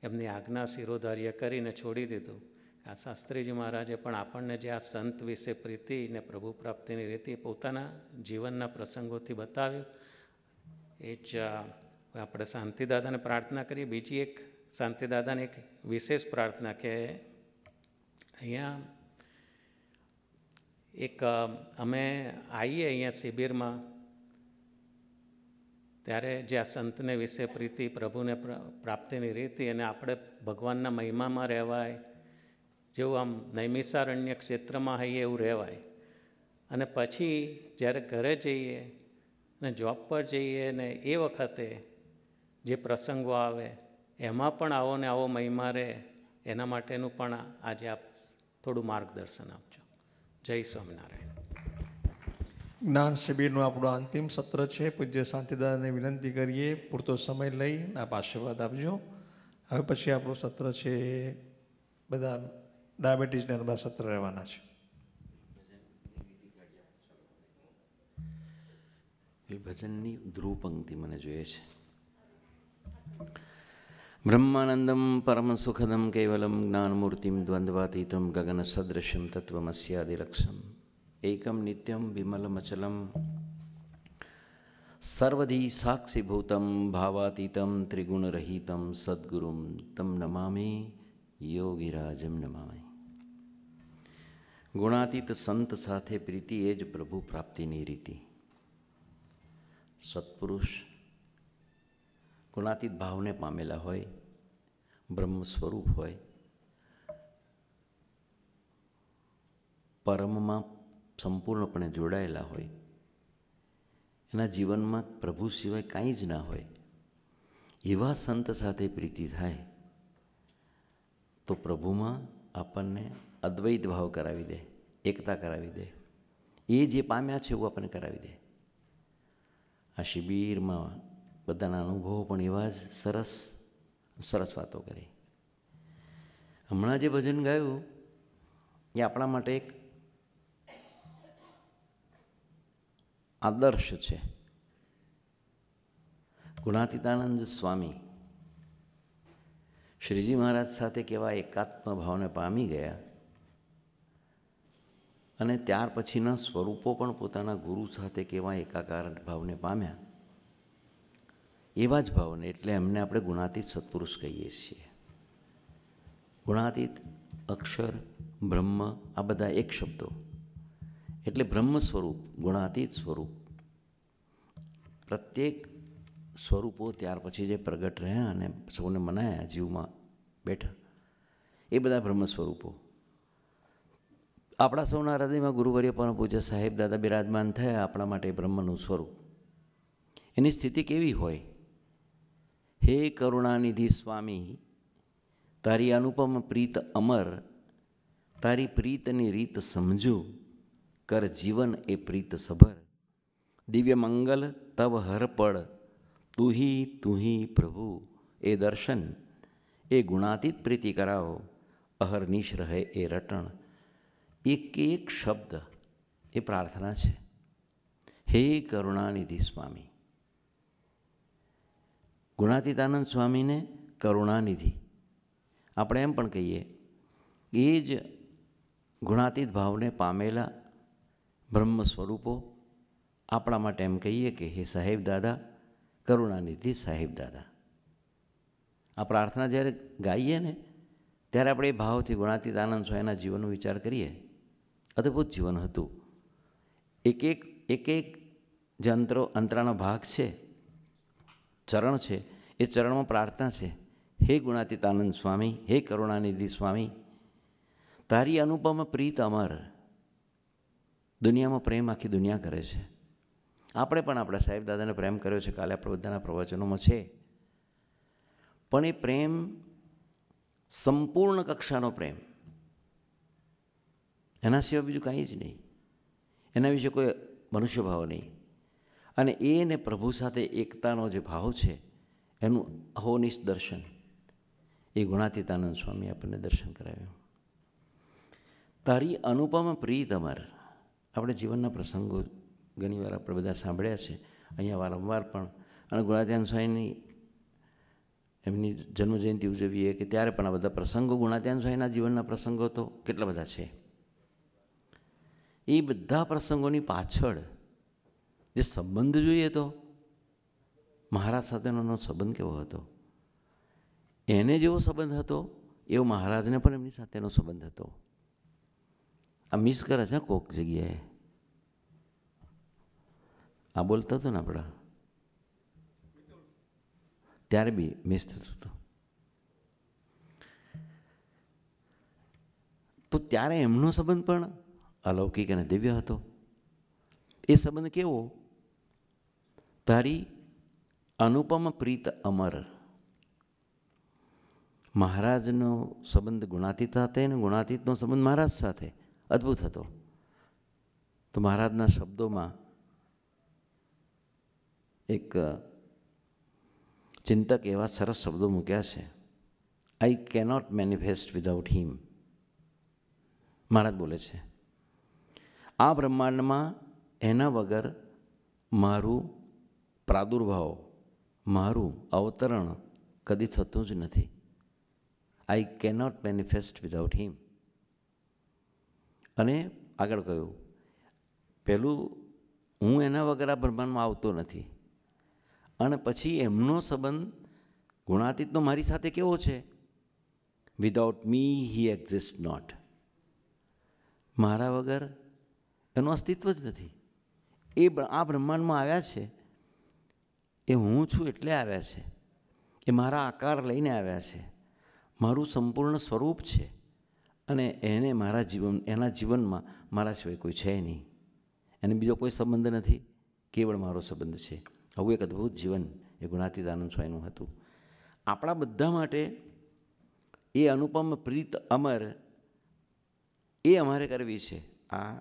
એમની આજ્ઞા શિરોધાર્ય કરીને છોડી દીધું. આ શાસ્ત્રીજી મહારાજે પણ આપણને જે આ સંત વિશે પ્રીતિ ને પ્રભુ પ્રાપ્તિની રીતિ પોતાના જીવનના પ્રસંગોથી બતાવ્યું. એ જ આપણે શાંતિદાદાને પ્રાર્થના કરીએ. બીજી એક શાંતિદાદાની એક વિશેષ પ્રાર્થના કે અહીંયા એક અમે આવીએ અહીંયા શિબિરમાં ત્યારે જે આ સંતને વિશે પ્રીતિ, પ્રભુને પ્રાપ્તિની રીતિ અને આપણે ભગવાનના મહિમામાં રહેવાય, જેવું આમ નૈમિષારણ્ય ક્ષેત્રમાં હોઈએ એવું રહેવાય. અને પછી જ્યારે ઘરે જઈએ અને જોબ પર જઈએ ને એ વખતે જે પ્રસંગો આવે એમાં પણ આવો ને આવો મહિમા રહે, એના માટેનું પણ આજે આપ થોડું માર્ગદર્શન આપજો. જય સ્વામિનારાયણ. જ્ઞાન શિબિરનું આપણું અંતિમ સત્ર છે. પૂજ્ય શાંતિદાદાને વિનંતી કરીએ પૂરતો સમય લઈ આપ આશીર્વાદ આપજો. હવે પછી આપણું સત્ર છે બધા ડાયાબિટીસને બધા સત્ર રહેવાના છે. ભજનની ધ્રુવ પંક્તિ મને જોઈએ છે. બ્રહ્માનંદમ પરમ સુખદમ કેવલમ જ્ઞાનમૂર્તિમ દ્વંદ્વાતીતમ ગગન સદૃશમ તત્વમસ્યાદિલક્ષમ એકમ નિત્યમ વિમલમચલમ સર્વધી સાક્ષીભૂતમ ભાવાતીતમ ત્રિગુણરહિતમ સદ્ગુરુમ તમ નમામી યોગીરાજમ નમામી. ગુણાતીત સંત સાથે પ્રીતિ એ જ પ્રભુ પ્રાપ્તિની રીતિ. સત્પુરુષ ગુણાતીત ભાવને પામેલા હોય, બ્રહ્મ સ્વરૂપ હોય, પરમમાં સંપૂર્ણપણે જોડાયેલા હોય, એના જીવનમાં પ્રભુ સિવાય કાંઈ જ ના હોય, એવા સંત સાથે પ્રીતિ થાય તો પ્રભુમાં આપણને અદ્વૈત ભાવ કરાવી દે, એકતા કરાવી દે. એ જે પામ્યા છે એવું આપણને કરાવી દે. આ શિબિરમાં બધાના અનુભવો પણ એવા જ સરસ વાતો કરી. હમણાં જે ભજન ગાયું એ આપણા માટે એક આદર્શ છે. ગુણાતીતાનંદ સ્વામી શ્રીજી મહારાજ સાથે કેવા એકાત્મ ભાવને પામી ગયા અને ત્યાર પછીના સ્વરૂપો પણ પોતાના ગુરુ સાથે કેવા એકાકાર ભાવને પામ્યા, એવા જ ભાવને એટલે એમને આપણે ગુણાતીત સત્પુરુષ કહીએ છીએ. ગુણાતીત, અક્ષર, બ્રહ્મ આ બધા એક શબ્દો એટલે બ્રહ્મ સ્વરૂપ, ગુણાતીત સ્વરૂપ. પ્રત્યેક સ્વરૂપો ત્યાર પછી જે પ્રગટ રહ્યા અને સૌને મનાયા, જીવમાં બેઠા, એ બધા બ્રહ્મ સ્વરૂપો. આપણા સૌના હૃદયમાં ગુરુવર્ય પરમ પૂજ્ય સાહેબ દાદા બિરાજમાન થયા આપણા માટે બ્રહ્મનું સ્વરૂપ. એની સ્થિતિ કેવી હોય? હે કરુણાનિધિ સ્વામી, તારી અનુપમ પ્રીત અમર, તારી પ્રીતની રીત સમજુ, કર જીવન એ પ્રીત સભર. દિવ્ય મંગલ તવ હરપળ, તુહી પ્રભુ એ દર્શન, એ ગુણાતીત પ્રીતિ કરાવો, અહર્નિશ રહે એ રટણ. એક એક શબ્દ એ પ્રાર્થના છે. હે કરુણાનિધિ સ્વામી. ગુણાતીતાનંદ સ્વામીને કરુણાનિધિ આપણે એમ પણ કહીએ, એ જ ગુણાતીત ભાવને પામેલા બ્રહ્મ સ્વરૂપો આપણા માટે એમ કહીએ કે હે સાહેબ દાદા, કરુણાનિધિ સાહેબ દાદા. આ પ્રાર્થના જ્યારે ગાઈએ ને ત્યારે આપણે એ ભાવથી ગુણાતીતાનંદ સ્વામીના જીવનનો વિચાર કરીએ. અદ્ભુત જીવન હતું. એક એક જે અંતરાનો ભાગ છે, ચરણ છે, એ ચરણમાં પ્રાર્થના છે. હે ગુણાતીતાનંદ સ્વામી, હે કરુણાનિધિ સ્વામી, તારી અનુપમ પ્રીત અમર. દુનિયામાં પ્રેમ આખી દુનિયા કરે છે. આપણે પણ આપણા સાહેબ દાદાને પ્રેમ કર્યો છે, કાલે આપણે બધાના પ્રવચનોમાં છે. પણ એ પ્રેમ સંપૂર્ણ કક્ષાનો પ્રેમ, એના સિવાય બીજું કાંઈ જ નહીં. એના વિશે કોઈ મનુષ્ય ભાવ નહીં. અને એને પ્રભુ સાથે એકતાનો જે ભાવ છે એનું અહોનિશ દર્શન એ ગુણાતીતાનંદ સ્વામી આપણને દર્શન કરાવ્યું. તારી અનુપમ પ્રીત અમર. આપણે જીવનના પ્રસંગો ઘણીવાર આપણે બધા સાંભળ્યા છે અહીંયા વારંવાર પણ. અને ગુણાતીતાનંદ સ્વામીની એમની જન્મજયંતિ ઉજવીએ કે ત્યારે પણ આ બધા પ્રસંગો, ગુણાતીતાનંદ સ્વામીના જીવનના પ્રસંગો તો કેટલા બધા છે. એ બધા પ્રસંગોની પાછળ જે સંબંધ જોઈએ તો મહારાજ સાથેનો સંબંધ કેવો હતો? એને જેવો સંબંધ હતો એવો મહારાજને પણ એમની સાથેનો સંબંધ હતો. આ મિસ કરે છે કોક જગ્યાએ. આ બોલતા હતો ને આપણા, ત્યારે બી મિસ થતું હતું. તો ત્યારે એમનો સંબંધ પણ અલૌકિક અને દિવ્ય હતો. એ સંબંધ કેવો? તારી અનુપમ પ્રીત અમર. મહારાજનો સંબંધ ગુણાતીત સાથે અને ગુણાતીતનો સંબંધ મહારાજ સાથે અદ્ભુત હતો. તો મહારાજના શબ્દોમાં એક ચિંતક એવા સરસ શબ્દો મૂક્યા છે. આઈ કેનોટ મેનિફેસ્ટ વિધાઉટ હિમ. મહારાજ બોલે છે, આ બ્રહ્માંડમાં એના વગર મારું પ્રાદુર્ભાવ, મારું અવતરણ કદી થતું જ નથી. આઈ કેનોટ મેનિફેસ્ટ વિધાઉટ હિમ. અને આગળ કહ્યું, પહેલું હું એના વગર આ બ્રહ્માંડમાં આવતો નથી. અને પછી એમનો સંબંધ ગુણાતીતનો મારી સાથે કેવો છે? Without me he exist not. મારા વગર એનું અસ્તિત્વ જ નથી. એ આ બ્રહ્માંડમાં આવ્યા છે, એ હું છું એટલે આવ્યા છે. એ મારા આકાર લઈને આવ્યા છે, મારું સંપૂર્ણ સ્વરૂપ છે. અને એને એના જીવનમાં મારા સિવાય કોઈ છે નહીં. એને બીજો કોઈ સંબંધ નથી, કેવળ મારો સંબંધ છે. આવું એક અદ્ભુત જીવન એ ગુણાતીતાનંદ સ્વામીનું હતું. આપણા બધા માટે એ અનુપમ પ્રીત અમર એ અમારે કરવી છે. આ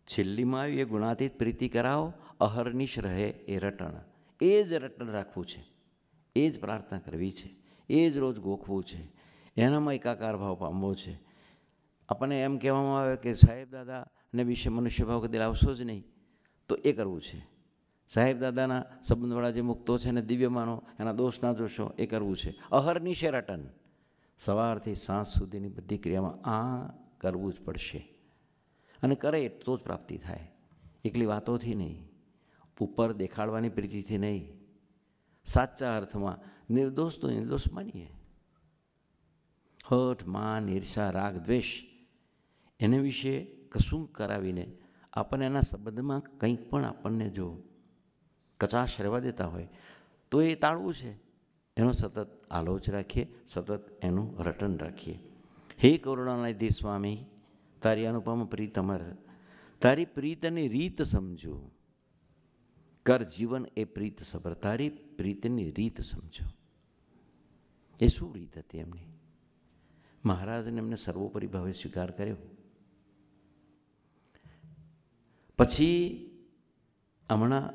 છેલ્લીમાં આવ્યું, એ ગુણાતીત પ્રીતિ કરાવો, અહર્નિશ રહે એ રટણ. એ જ રટણ રાખવું છે, એ જ પ્રાર્થના કરવી છે, એ જ રોજ ગોખવું છે, એનામાં એકાકાર ભાવ પામવો છે. આપણને એમ કહેવામાં આવે કે સાહેબ દાદાને વિશે મનુષ્ય ભાવ કદી લાવશો જ નહીં, તો એ કરવું છે. સાહેબ દાદાના સંબંધવાળા જે મુક્તો છે ને દિવ્ય માનો, એના દોષ ના જોશો, એ કરવું છે. અહર્નિશે રટન. સવારથી સાંજ સુધીની બધી ક્રિયામાં આ કરવું જ પડશે. અને કરે તો જ પ્રાપ્તિ થાય. એકલી વાતોથી નહીં, ઉપર દેખાડવાની પ્રીતિથી નહીં. સાચા અર્થમાં નિર્દોષ તો નિર્દોષ માનીએ. હઠ, માન, ઈર્ષા, રાગ, દ્વેષ એને વિશે કશું કરાવીને આપણને એના સંબંધમાં કંઈક પણ આપણને જો કચાશ રહેવા દેતા હોય તો એ ટાળવું છે. એનો સતત આલોચ રાખીએ, સતત એનું રટન રાખીએ. હે કરુણાનિધિ સ્વામી, તારી અનુપમ પ્રીત અમર, તારી પ્રીતની રીત સમજો. કર જીવન એ પ્રીત સબર, તારી પ્રીતની રીત સમજો. એ શું રીત હતી એમની? મહારાજને એમને સર્વોપરી ભાવે સ્વીકાર કર્યો. પછી હમણાં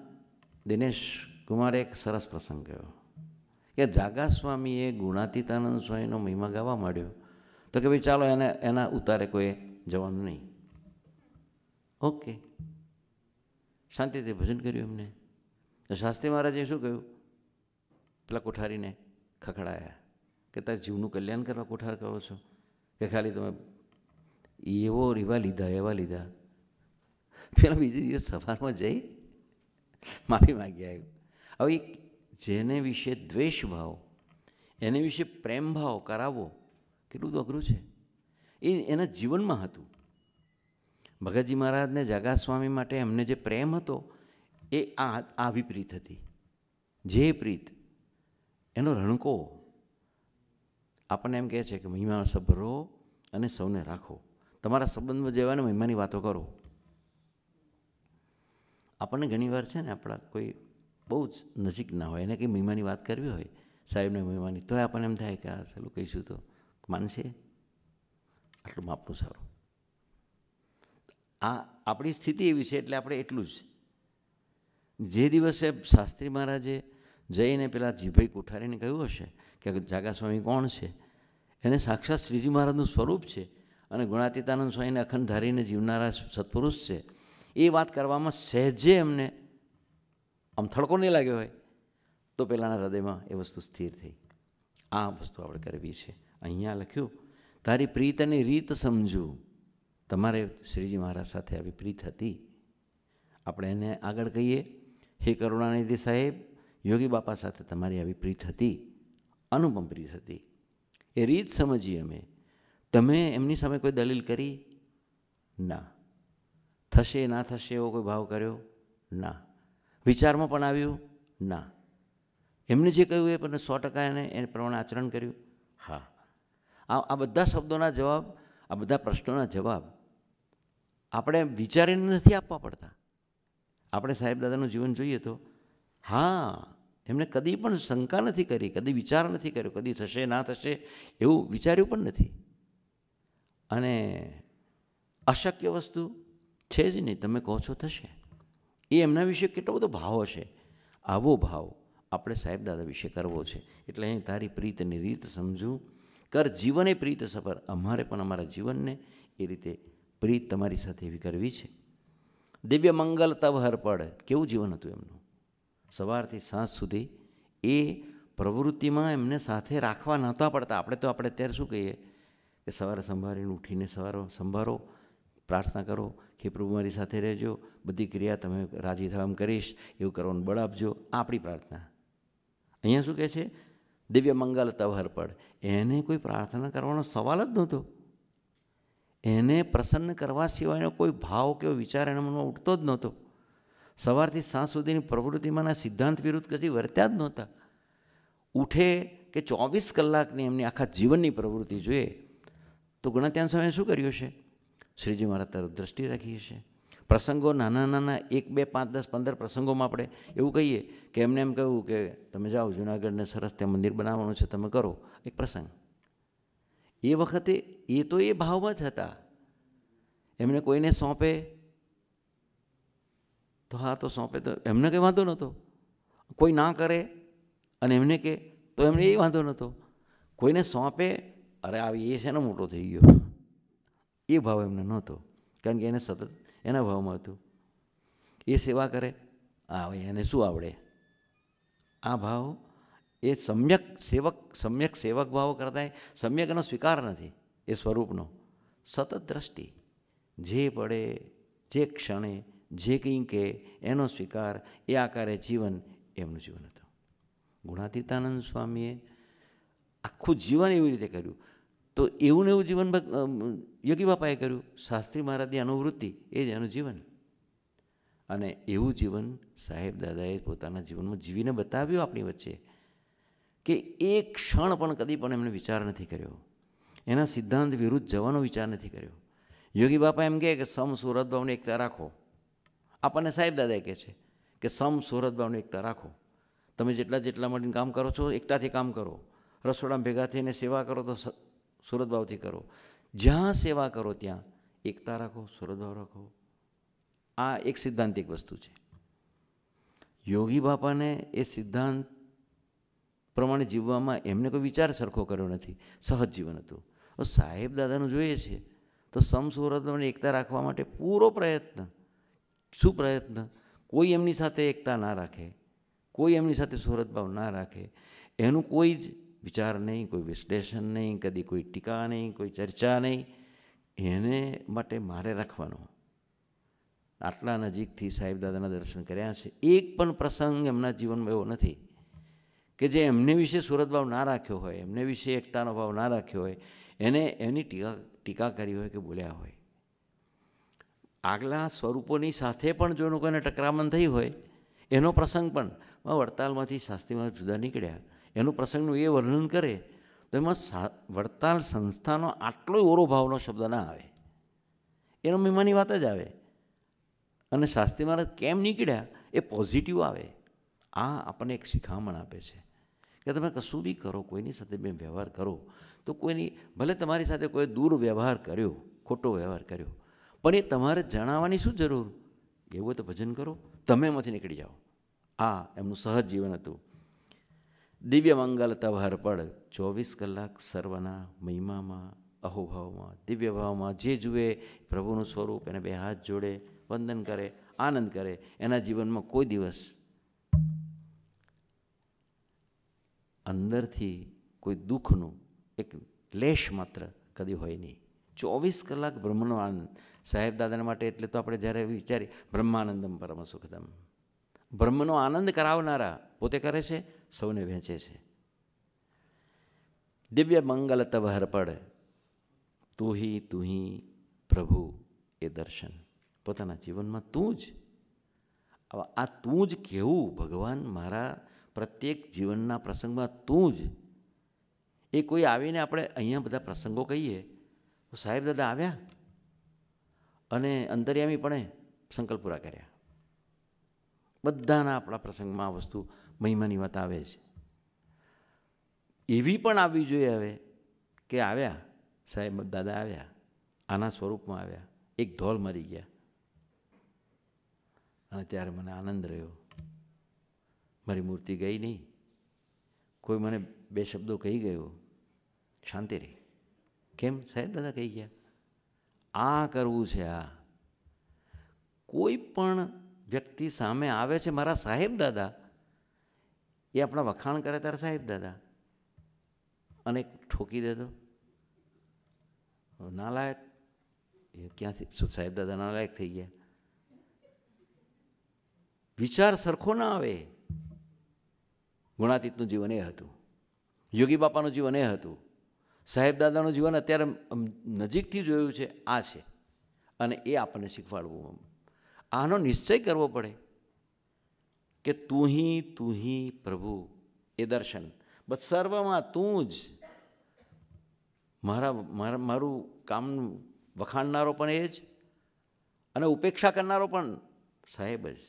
દિનેશ કુમારે એક સરસ પ્રસંગ કહ્યો કે જાગા સ્વામીએ ગુણાતીતાનંદ સ્વામીનો મહિમા ગાવા માંડ્યો તો કે ભાઈ ચાલો એના ઉતારે કોઈ જવાનું નહીં. ઓકે, શાંતિથી ભજન કર્યું એમને. શાસ્ત્રી મહારાજે શું કહ્યું? પેલા કોઠારીને ખખડાયા કે તારે જીવનું કલ્યાણ કરવા કોઠાર કરો છો કે ખાલી તમે એવો એવા લીધા. પેલા બીજે દિવસ સવારમાં જઈ માફી માગી આવ્યું. હવે જેને વિશે દ્વેષ ભાવ, એને વિશે પ્રેમ ભાવ કરાવવો કેટલું તો અઘરું છે. એ એના જીવનમાં હતું. ભગતજી મહારાજને જાગા સ્વામી માટે એમને જે પ્રેમ હતો એ આ વિપરીત હતી. જે પ્રીત એનો રણકો આપણને એમ કહે છે કે મહિમા સભરો અને સૌને રાખો. તમારા સંબંધમાં જેવાને મહિમાની વાતો કરો. આપણને ઘણીવાર છે ને આપણા કોઈ બહુ જ નજીક ના હોય એને કંઈ મહિમાની વાત કરવી હોય, સાહેબને મહિમાની, તો આપણને એમ થાય કે આ ચાલું કહીશું તો માનશે, આટલું માપનું સારું. આ આપણી સ્થિતિ એવી છે એટલે આપણે એટલું જ. જે દિવસે શાસ્ત્રી મહારાજે જઈને પેલા જીભાઈ કોઠારીને કહ્યું હશે કે જાગા સ્વામી કોણ છે, એને સાક્ષાત શ્રીજી મહારાજનું સ્વરૂપ છે અને ગુણાતીતાનંદ સ્વામીને અખંડ ધારીને જીવનારા સત્પુરુષ છે, એ વાત કરવામાં સહેજે એમને આમ થડકો નહીં લાગ્યો હોય તો પેલાના હૃદયમાં એ વસ્તુ સ્થિર થઈ. આ વસ્તુ આપણે કરવી છે. અહીંયા લખ્યું તારી પ્રીત અને રીત સમજું. તમારે શ્રીજી મહારાજ સાથે આવી પ્રીત હતી. આપણે એને આગળ કહીએ, હે કરુણાનિધિ સાહેબ, યોગી બાપા સાથે તમારી આવી પ્રીત હતી, અનુપમ પ્રીત હતી. એ રીત સમજીએ અમે. તમે એમની સામે કોઈ દલીલ કરી? ના. થશે ના થશે એવો કોઈ ભાવ કર્યો? ના. વિચારમાં પણ આવ્યું? ના. એમને જે કહ્યું એ પણ 100% એને પ્રમાણે આચરણ કર્યું? હા. આ બધા શબ્દોના જવાબ, આ બધા પ્રશ્નોના જવાબ આપણે વિચારીને નથી આપવા પડતા. આપણે સાહેબ દાદાનું જીવન જોઈએ તો હા, એમણે કદી પણ શંકા નથી કરી, કદી વિચાર નથી કર્યો, કદી થશે ના થશે એવું વિચાર્યું પણ નથી. અને અશક્ય વસ્તુ છે જ નહીં, તમે કહો છો થશે. એ એમના વિશે કેટલો બધો ભાવ હશે. આવો ભાવ આપણે સાહેબ દાદા વિશે કરવો છે. એટલે અહીં તારી પ્રીતની રીત સમજું, કર જીવને પ્રીત સફર. અમારે પણ અમારા જીવનને એ રીતે પ્રીત તમારી સાથે એવી કરવી છે. દિવ્ય મંગલ તવ હરપડ. કેવું જીવન હતું એમનું? સવારથી સાંજ સુધી એ પ્રવૃત્તિમાં એમને સાથે રાખવા નહોતા પડતા. આપણે અત્યારે શું કહીએ કે સવારે સંભાળીને ઉઠીને સવારે સંભાળો, પ્રાર્થના કરો કે પ્રભુ મારી સાથે રહેજો, બધી ક્રિયા તમે રાજી થવા એમ કરીશ, એવું કરવાનું બળ આપજો. આપણી પ્રાર્થના. અહીંયા શું કહે છે? દિવ્ય મંગલ તવ હરપડ. એને કોઈ પ્રાર્થના કરવાનો સવાલ જ નહોતો. એને પ્રસન્ન કરવા સિવાયનો કોઈ ભાવ કે વિચાર એના મનમાં ઉઠતો જ નહોતો. સવારથી સાંજ સુધીની પ્રવૃત્તિમાંના સિદ્ધાંત વિરુદ્ધ કદી વર્ત્યા જ નહોતા. ઉઠે કે 24 કલાકની એમની આખા જીવનની પ્રવૃત્તિ જોઈએ તો ગુણાત્યાન સ્વામીએ શું કર્યું છે? શ્રીજી મહારાજ તરફ દ્રષ્ટિ રાખી હશે. પ્રસંગો નાના નાના 1, 2, 5, 10, 15 પ્રસંગોમાં આપણે એવું કહીએ કે એમને એમ કહ્યું કે તમે જાઓ જુનાગઢને સરસ ત્યાં મંદિર બનાવવાનું છે, તમે કરો એક પ્રસંગ. એ વખતે એ તો એ ભાવમાં જ હતા. એમને કોઈને સોંપે તો હા તો સોંપે, તો એમને કંઈ વાંધો નહોતો. કોઈ ના કરે અને એમને કહે તો એમને એ વાંધો નહોતો. કોઈને સોંપે, અરે આવી એ છે ને મોટો થઈ ગયો, એ ભાવ એમને નહોતો. કારણ કે એને સતત એના ભાવમાં હતું. એ સેવા કરે, હવે એને શું આવડે? આ ભાવ એ સમ્યક સેવક ભાવ કરતાં સમ્યક એનો સ્વીકાર નથી. એ સ્વરૂપનો સતત દ્રષ્ટિ, જે પડે જે ક્ષણે જે કંઈ કહે એનો સ્વીકાર, એ આકારે જીવન એમનું જીવન હતું. ગુણાતીતાનંદ સ્વામીએ આખું જીવન એવી રીતે કર્યું. તો એવું ને એવું જીવન યોગી બાપાએ કર્યું. શાસ્ત્રી મહારાજની અનુવૃત્તિ એ જ એનું જીવન. અને એવું જીવન સાહેબ દાદાએ પોતાના જીવનમાં જીવીને બતાવ્યું આપણી વચ્ચે કે એક ક્ષણ પણ કદી પણ એમને વિચાર નથી કર્યો. એના સિદ્ધાંત વિરુદ્ધ જવાનો વિચાર નથી કર્યો. યોગી બાપા એમ કહે કે સમ સુરત ભાવને એકતા રાખો. આપણને સાહેબ દાદાએ કહે છે કે સુહૃદભાવને એકતા રાખો. તમે જેટલા મળીને કામ કરો છો એકતાથી કામ કરો. રસોડામાં ભેગા થઈને સેવા કરો તો સુહૃદભાવથી કરો. જ્યાં સેવા કરો ત્યાં એકતા રાખો, સુહૃદભાવ રાખો. આ એક સિદ્ધાંતિક વસ્તુ છે. યોગી બાપાને એ સિદ્ધાંત પ્રમાણે જીવવામાં એમને કોઈ વિચાર સરખો કર્યો નથી, સહજ જીવન હતું. સાહેબ દાદાનું જોઈએ છીએ તો સુહૃદભાવને એકતા રાખવા માટે પૂરો પ્રયત્ન. શું પ્રયત્ન? કોઈ એમની સાથે એકતા ના રાખે, કોઈ એમની સાથે સુહૃદભાવ ના રાખે, એનું કોઈ જ વિચાર નહીં, કોઈ વિશ્લેષણ નહીં, કદી કોઈ ટીકા નહીં, કોઈ ચર્ચા નહીં. એને માટે મારે રાખવાનો. આટલા નજીકથી સાહેબ દાદાના દર્શન કર્યા છે. એક પણ પ્રસંગ એમના જીવનમાં એવો નથી કે જે એમને વિશે સુહૃદભાવ ના રાખ્યો હોય, એમને વિશે એકતાનો ભાવ ના રાખ્યો હોય, એને એની ટીકા કરી હોય કે બોલ્યા હોય. આગલા સ્વરૂપોની સાથે પણ જો કોઈને ટકરામણ થઈ હોય, એનો પ્રસંગ પણ વડતાલમાંથી શાસ્ત્રીમાં જુદા નીકળ્યા, એનું પ્રસંગનું એ વર્ણન કરે તો એમાં વડતાલ સંસ્થાનો આટલો ઓરો ભાવનો શબ્દ ના આવે, એનો મહિમાની વાત જ આવે. અને શાસ્ત્રી મહારાજ કેમ નીકળ્યા એ પોઝિટિવ આવે. આ આપણને એક શિખામણ આપે છે કે તમે કશું બી કરો, કોઈની સાથે બે વ્યવહાર કરો તો કોઈની, ભલે તમારી સાથે કોઈ દુર્વ્યવહાર કર્યો, ખોટો વ્યવહાર કર્યો, પણ એ તમારે જણાવવાની શું જરૂર? એવું હોય તો ભજન કરો, તમે એમાંથી નીકળી જાઓ. આ એમનું સહજ જીવન હતું. દિવ્ય મંગલ તવ હરપડ, 24 કલાક સર્વના મહિમામાં, અહોભાવમાં, દિવ્ય ભાવમાં જે જુએ પ્રભુનું સ્વરૂપ, એને બે હાથ જોડે, વંદન કરે, આનંદ કરે. એના જીવનમાં કોઈ દિવસ અંદરથી કોઈ દુઃખનું એક લેશ માત્ર કદી હોય નહીં. 24 કલાક બ્રહ્મનો આનંદ. સાહેબ દાદાના માટે એટલે તો આપણે જ્યારે વિચારીએ બ્રહ્માનંદમ પરમ સુખદમ, બ્રહ્મનો આનંદ કરાવનારા પોતે કરે છે, સૌને વહેંચે છે. દિવ્ય મંગલ તવ હરપડ, તુહી પ્રભુ એ દર્શન. પોતાના જીવનમાં તું જ. આ તું જ કહેવું ભગવાન મારા પ્રત્યેક જીવનના પ્રસંગમાં તું જ. એ કોઈ આવીને આપણે અહીંયા બધા પ્રસંગો કહીએ તો સાહેબ દાદા આવ્યા અને અંતર્યામીપણે સંકલ્પ પૂરા કર્યા. બધાના આપણા પ્રસંગમાં આ વસ્તુ મહિમાની વાત આવે છે. એવી પણ આવવી જોઈએ હવે કે આવ્યા સાહેબ દાદા, આવ્યા આના સ્વરૂપમાં આવ્યા, એક ધોલ મરી ગયા. અને ત્યારે મને આનંદ રહ્યો. મારી મૂર્તિ ગઈ નહીં, કોઈ મને બે શબ્દો કહી ગયો, શાંતિ રહી. કેમ? સાહેબ દાદા કહી ગયા. આ કરવું છે. આ કોઈ પણ વ્યક્તિ સામે આવે છે, મારા સાહેબ દાદા, એ આપણા વખાણ કરે ત્યારે સાહેબ દાદા, અને ઠોકી દેતો નાલાયક. એ ક્યાંથી શું સાહેબ દાદા નાલાયક થઈ ગયા? વિચાર સરખો ના આવે. ગુણાતીતનું જીવન એ હતું, યોગી બાપાનું જીવન એ હતું, સાહેબ દાદાનું જીવન અત્યારે નજીકથી જોયું છે આ છે. અને એ આપણને શીખવાડવું, આનો નિશ્ચય કરવો પડે કે તું હી પ્રભુ એ દર્શન. બસ સર્વમાં તું જ. મારું કામ વખાણનારો પણ એ જ, અને ઉપેક્ષા કરનારો પણ સાહેબ જ.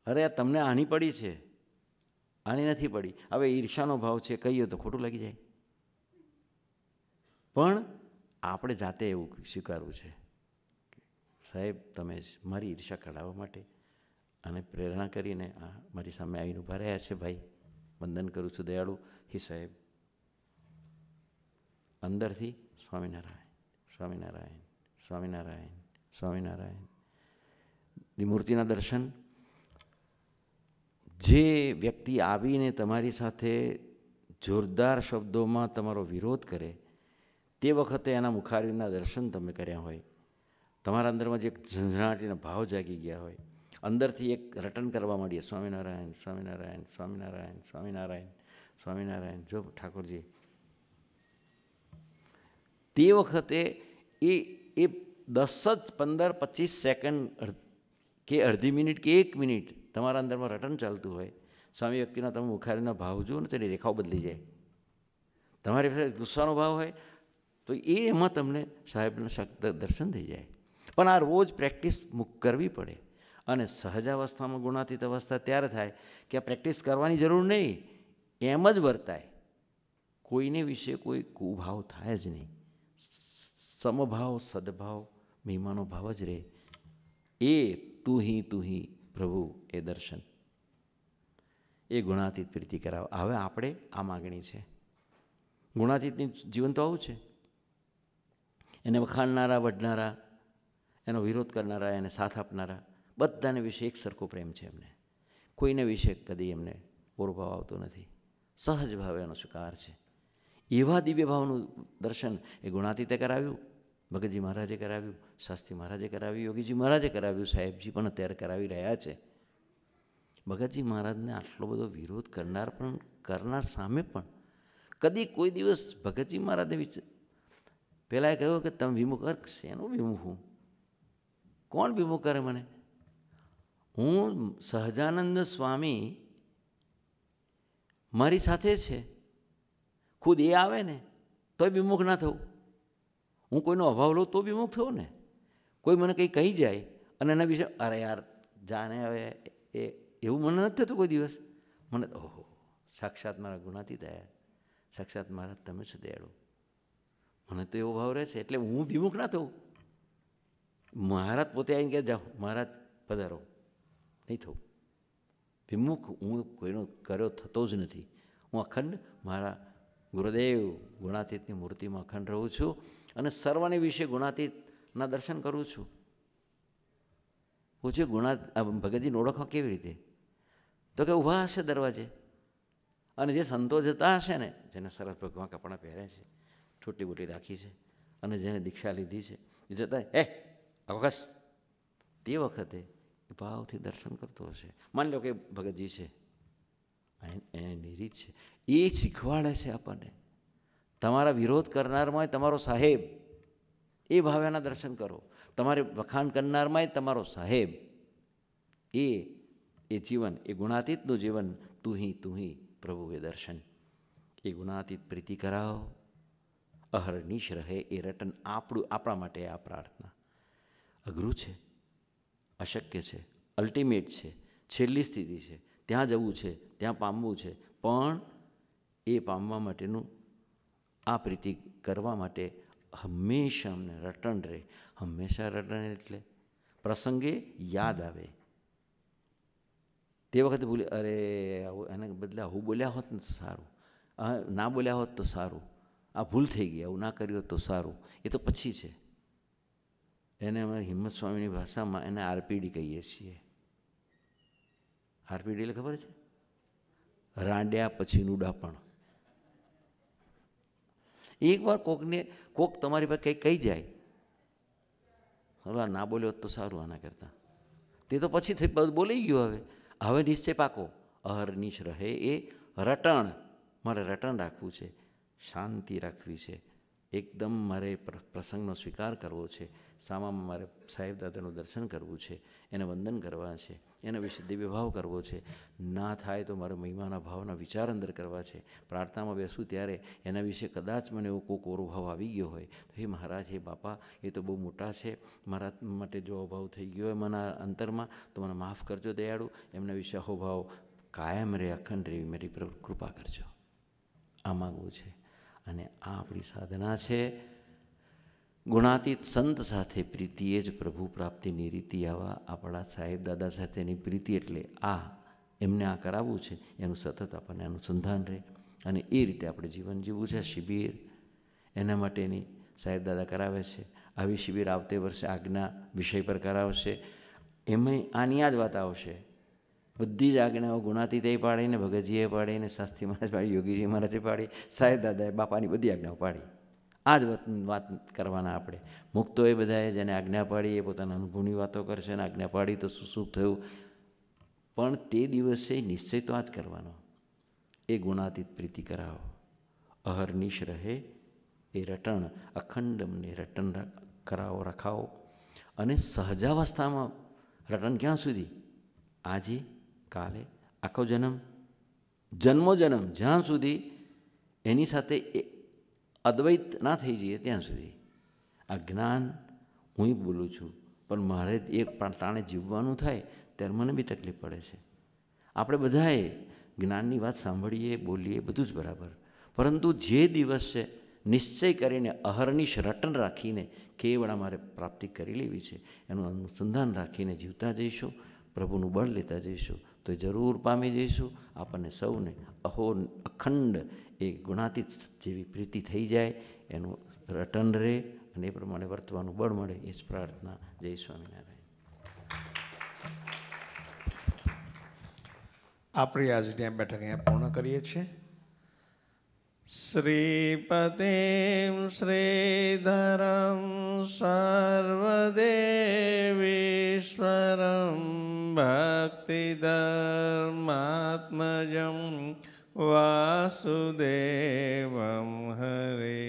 અરે તમને આની પડી છે, આની નથી પડી. હવે ઈર્ષાનો ભાવ છે કહીએ તો ખોટું લાગી જાય, પણ આપણે જાતે એવું સ્વીકારવું છે. સાહેબ તમે જ મારી ઈર્ષા કઢાવવા માટે અને પ્રેરણા કરીને આ મારી સામે આવીને ઊભા રહ્યા છે. ભાઈ વંદન કરું છું દયાળુ હી સાહેબ. અંદરથી સ્વામિનારાયણ સ્વામિનારાયણ સ્વામિનારાયણ સ્વામિનારાયણ. મૂર્તિના દર્શન. જે વ્યક્તિ આવીને તમારી સાથે જોરદાર શબ્દોમાં તમારો વિરોધ કરે, તે વખતે એના મુખારવિંદના દર્શન તમે કર્યા હોય, તમારા અંદરમાં જે ઝંઝણાટીના ભાવ જાગી ગયા હોય, અંદરથી એક રટન કરવા માંડીએ, સ્વામિનારાયણ સ્વામિનારાયણ સ્વામિનારાયણ સ્વામિનારાયણ સ્વામિનારાયણ. જો ઠાકોરજી, તે વખતે એ 10 જ 15-25 સેકન્ડ કે અડધી મિનિટ કે 1 મિનિટ તમારા અંદરમાં રટન ચાલતું હોય, સ્વામી વ્યક્તિના તમે મુખારીના ભાવ જુઓ ને તેની રેખાઓ બદલી જાય. તમારી પાસે ગુસ્સાનો ભાવ હોય તો એમાં તમને સાહેબના દર્શન થઈ જાય. પણ આ રોજ પ્રેક્ટિસ કરવી પડે. અને સહજાવસ્થામાં ગુણાતીત અવસ્થા ત્યારે થાય કે આ પ્રેક્ટિસ કરવાની જરૂર નહીં, એમ જ વર્તાય. કોઈને વિશે કોઈ કુભાવ થાય જ નહીં. સમભાવ, સદભાવ, મહિમાનો ભાવ જ રહે. એ તું હી પ્રભુ એ દર્શન, એ ગુણાતીત પ્રીતિ કરાવો. હવે આપણે આ માગણી છે. ગુણાતીતની જીવન તો આવું છે. એને વખાણનારા, વઢનારા, એનો વિરોધ કરનારા, એને સાથ આપનારા બધાને વિશે એક સરખો પ્રેમ છે એમને. કોઈને વિશે કદી એમને ઓરભાવ આવતો નથી. સહજ ભાવે એનો સ્વીકાર છે. એવા દિવ્ય ભાવનું દર્શન એ ગુણાતીતે કરાવ્યું, ભગતજી મહારાજે કરાવ્યું, શાસ્ત્રી મહારાજે કરાવ્યું, યોગીજી મહારાજે કરાવ્યું, સાહેબજી પણ અત્યારે કરાવી રહ્યા છે. ભગતજી મહારાજને આટલો બધો વિરોધ કરનાર સામે પણ કદી કોઈ દિવસ ભગતજી મહારાજને પહેલાં એ કહ્યું કે તમે વિમુખ કર. શેનું વિમુખ? હું કોણ વિમુખ કરે મને? હું સહજાનંદ સ્વામી મારી સાથે છે, ખુદ એ આવે ને તોય વિમુખ ના થવું. હું કોઈનો અભાવ લઉં તો વિમુખ થવું ને. કોઈ મને કંઈ કહી જાય અને એના વિશે અરે યાર જાને હવે એ એવું મને નથી થતું કોઈ દિવસ. મને ઓહો, સાક્ષાત મારા ગુણાતીત આવ્યા, સાક્ષાત મારા તમે છો દયાળુ, મને તો એવો ભાવ રહે છે. એટલે હું વિમુખ ના થવું. મહારાજ પોતે આવીને કે જાઓ મહારાજ પધારો, નહીં થવું વિમુખ. હું કોઈનો કર્યો થતો જ નથી. હું અખંડ મારા ગુરુદેવ ગુણાતીતની મૂર્તિમાં અખંડ રહું છું અને સર્વને વિશે ગુણાતીતના દર્શન કરું છું. પૂછ્યું ભગતજીને ઓળખવા કેવી રીતે? તો કે ઊભા હશે દરવાજે અને જે સંતો જતા હશે ને, જેને સરસ ભગવાન કપડાં પહેર્યા છે, છોટી બોટી રાખી છે અને જેને દીક્ષા લીધી છે, એ જતા અવકાશ તે વખતે ભાવથી દર્શન કરતો હશે. માની લો કે ભગતજી છે, એની રીત છે, એ શીખવાડે છે આપણને. તમારા વિરોધ કરનારમાં તમારો સાહેબ, એ ભાવ્યાના દર્શન કરો. તમારે વખાણ કરનારમાં તમારો સાહેબ, એ જીવન, એ ગુણાતીતનું જીવન. તું હી પ્રભુ એ દર્શન, એ ગુણાતીત પ્રીતિ કરાવો. અહર્નિશ રહે એ રટન. આપણા માટે આ પ્રાર્થના અઘરું છે, અશક્ય છે, અલ્ટિમેટ છે, છેલ્લી સ્થિતિ છે. ત્યાં જવું છે, ત્યાં પામવું છે, પણ એ પામવા માટેનું આ પ્રીતિ કરવા માટે હંમેશા અમને રટણ રહે. હંમેશા રટણ એટલે પ્રસંગે યાદ આવે. તે વખતે ભૂલે અરે એને બદલે આવું બોલ્યા હોત ને તો સારું, ના બોલ્યા હોત તો સારું, આ ભૂલ થઈ ગઈ, આવું ના કર્યું હોત તો સારું. એ તો પછી છે. એને અમે હિંમત સ્વામીની ભાષામાં એને આરપીડી કહીએ છીએ. આરપીડી એટલે ખબર છે? રાંડ્યા પછીનું ડાપણ. એકવાર કોક તમારી પાસે કંઈક કહી જાય, હવે ના બોલ્યો તો સારું આના કરતાં, તે તો પછી બોલી ગયો. હવે નિશ્ચય પાકો. અહર્નિશ રહે એ રટણ. મારે રટણ રાખવું છે, શાંતિ રાખવી છે, એકદમ મારે પ્રસંગનો સ્વીકાર કરવો છે, સામામાં મારે સાહેબ દાદાનું દર્શન કરવું છે, એને વંદન કરવા છે, એના વિશે દિવ્ય ભાવ કરવો છે. ના થાય તો મારે મહિમાના ભાવના વિચાર અંદર કરવા છે. પ્રાર્થનામાં બેસું ત્યારે એના વિશે કદાચ મને એવો કોઈક ઓરો ભાવ આવી ગયો હોય તો હે મહારાજ, હે બાપા, એ તો બહુ મોટા છે, મારા માટે જો અભાવ થઈ ગયો હોય મારા અંતરમાં તો મને માફ કરજો દયાળુ. એમના વિશે અહોભાવ કાયમ રહે, અખંડ રહે, મારી પર કૃપા કરજો. આ માગવું છે. અને આ આપણી સાધના છે. ગુણાતીત સંત સાથે પ્રીતિ એ જ પ્રભુ પ્રાપ્તિની રીતિ. આવા આપણા સાહેબ દાદા સાથેની પ્રીતિ એટલે આ એમને આ કરાવવું છે, એનું સતત આપણને અનુસંધાન રહે અને એ રીતે આપણે જીવન જીવવું છે. શિબિર એના માટેની સાહેબ દાદા કરાવે છે. આવી શિબિર આવતે વર્ષે આજ્ઞા વિષય પર કરાવશે. એમાંય આની આ જ વાત આવશે. બધી જ આજ્ઞાઓ ગુણાતીતે પાડીને, ભગતજીએ પાડીને, શાસ્ત્રી મહારાજ પાડી, યોગીજી મહારાજે પાડી, સાહેબ દાદાએ બાપાની બધી આજ્ઞાઓ પાડી. આ જ વાત કરવાના આપણે. મુક્તો એ બધાએ જેને આજ્ઞા પાડી એ પોતાના અનુભવની વાતો કરશે અને આજ્ઞા પાડી તો શું થયું. પણ તે દિવસે નિશ્ચય તો આ જ કરવાનો. એ ગુણાતીત પ્રીતિ કરાવો. અહર્નિશ રહે એ રટણ, અખંડ અમને રટણ કરાવો, રખાવો. અને સહજાવસ્થામાં રટણ ક્યાં સુધી? આજે, કાલે, આખો જન્મ, જન્મ જ્યાં સુધી એની સાથે અદ્વૈત ના થઈ જઈએ ત્યાં સુધી. આ જ્ઞાન હું બોલું છું, પણ મારે એક ટાણે જીવવાનું થાય ત્યારે મને બી તકલીફ પડે છે. આપણે બધાએ જ્ઞાનની વાત સાંભળીએ, બોલીએ, બધું જ બરાબર, પરંતુ જે દિવસ છે નિશ્ચય કરીને અહર્નિશ રટન રાખીને કેવળ અમારે પ્રાપ્તિ કરી લેવી છે, એનું અનુસંધાન રાખીને જીવતા જઈશું, પ્રભુનું બળ લેતા જઈશું તો જરૂર પામી જઈશું. આપણને સૌને અખંડ એ ગુણાતીત જેવી પ્રીતિ થઈ જાય, એનું રટન રહે અને એ પ્રમાણે વર્તવાનું બળ મળે, એ જ પ્રાર્થના. જય સ્વામિનારાયણ. આપણી આજની આ બેઠક અહીંયા પૂર્ણ કરીએ છીએ. શ્રીપતિમ શ્રીધરમ સર્વદેવીશ્વરમ ભક્તિધર્માત્મજમ વાસુદેવમ હરે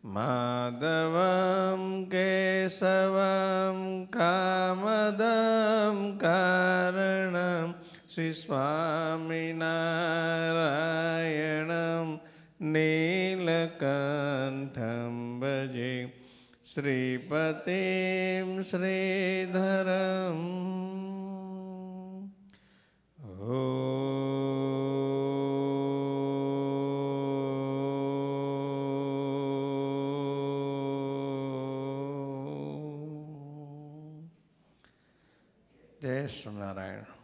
માધવમ કેશવમ કામદમ કારણમ શ્રી સ્વામિનારાયણમ નીલકંઠમ ભજે શ્રીપતિમ શ્રીધરમ. જય સ્વામિનારાયણ.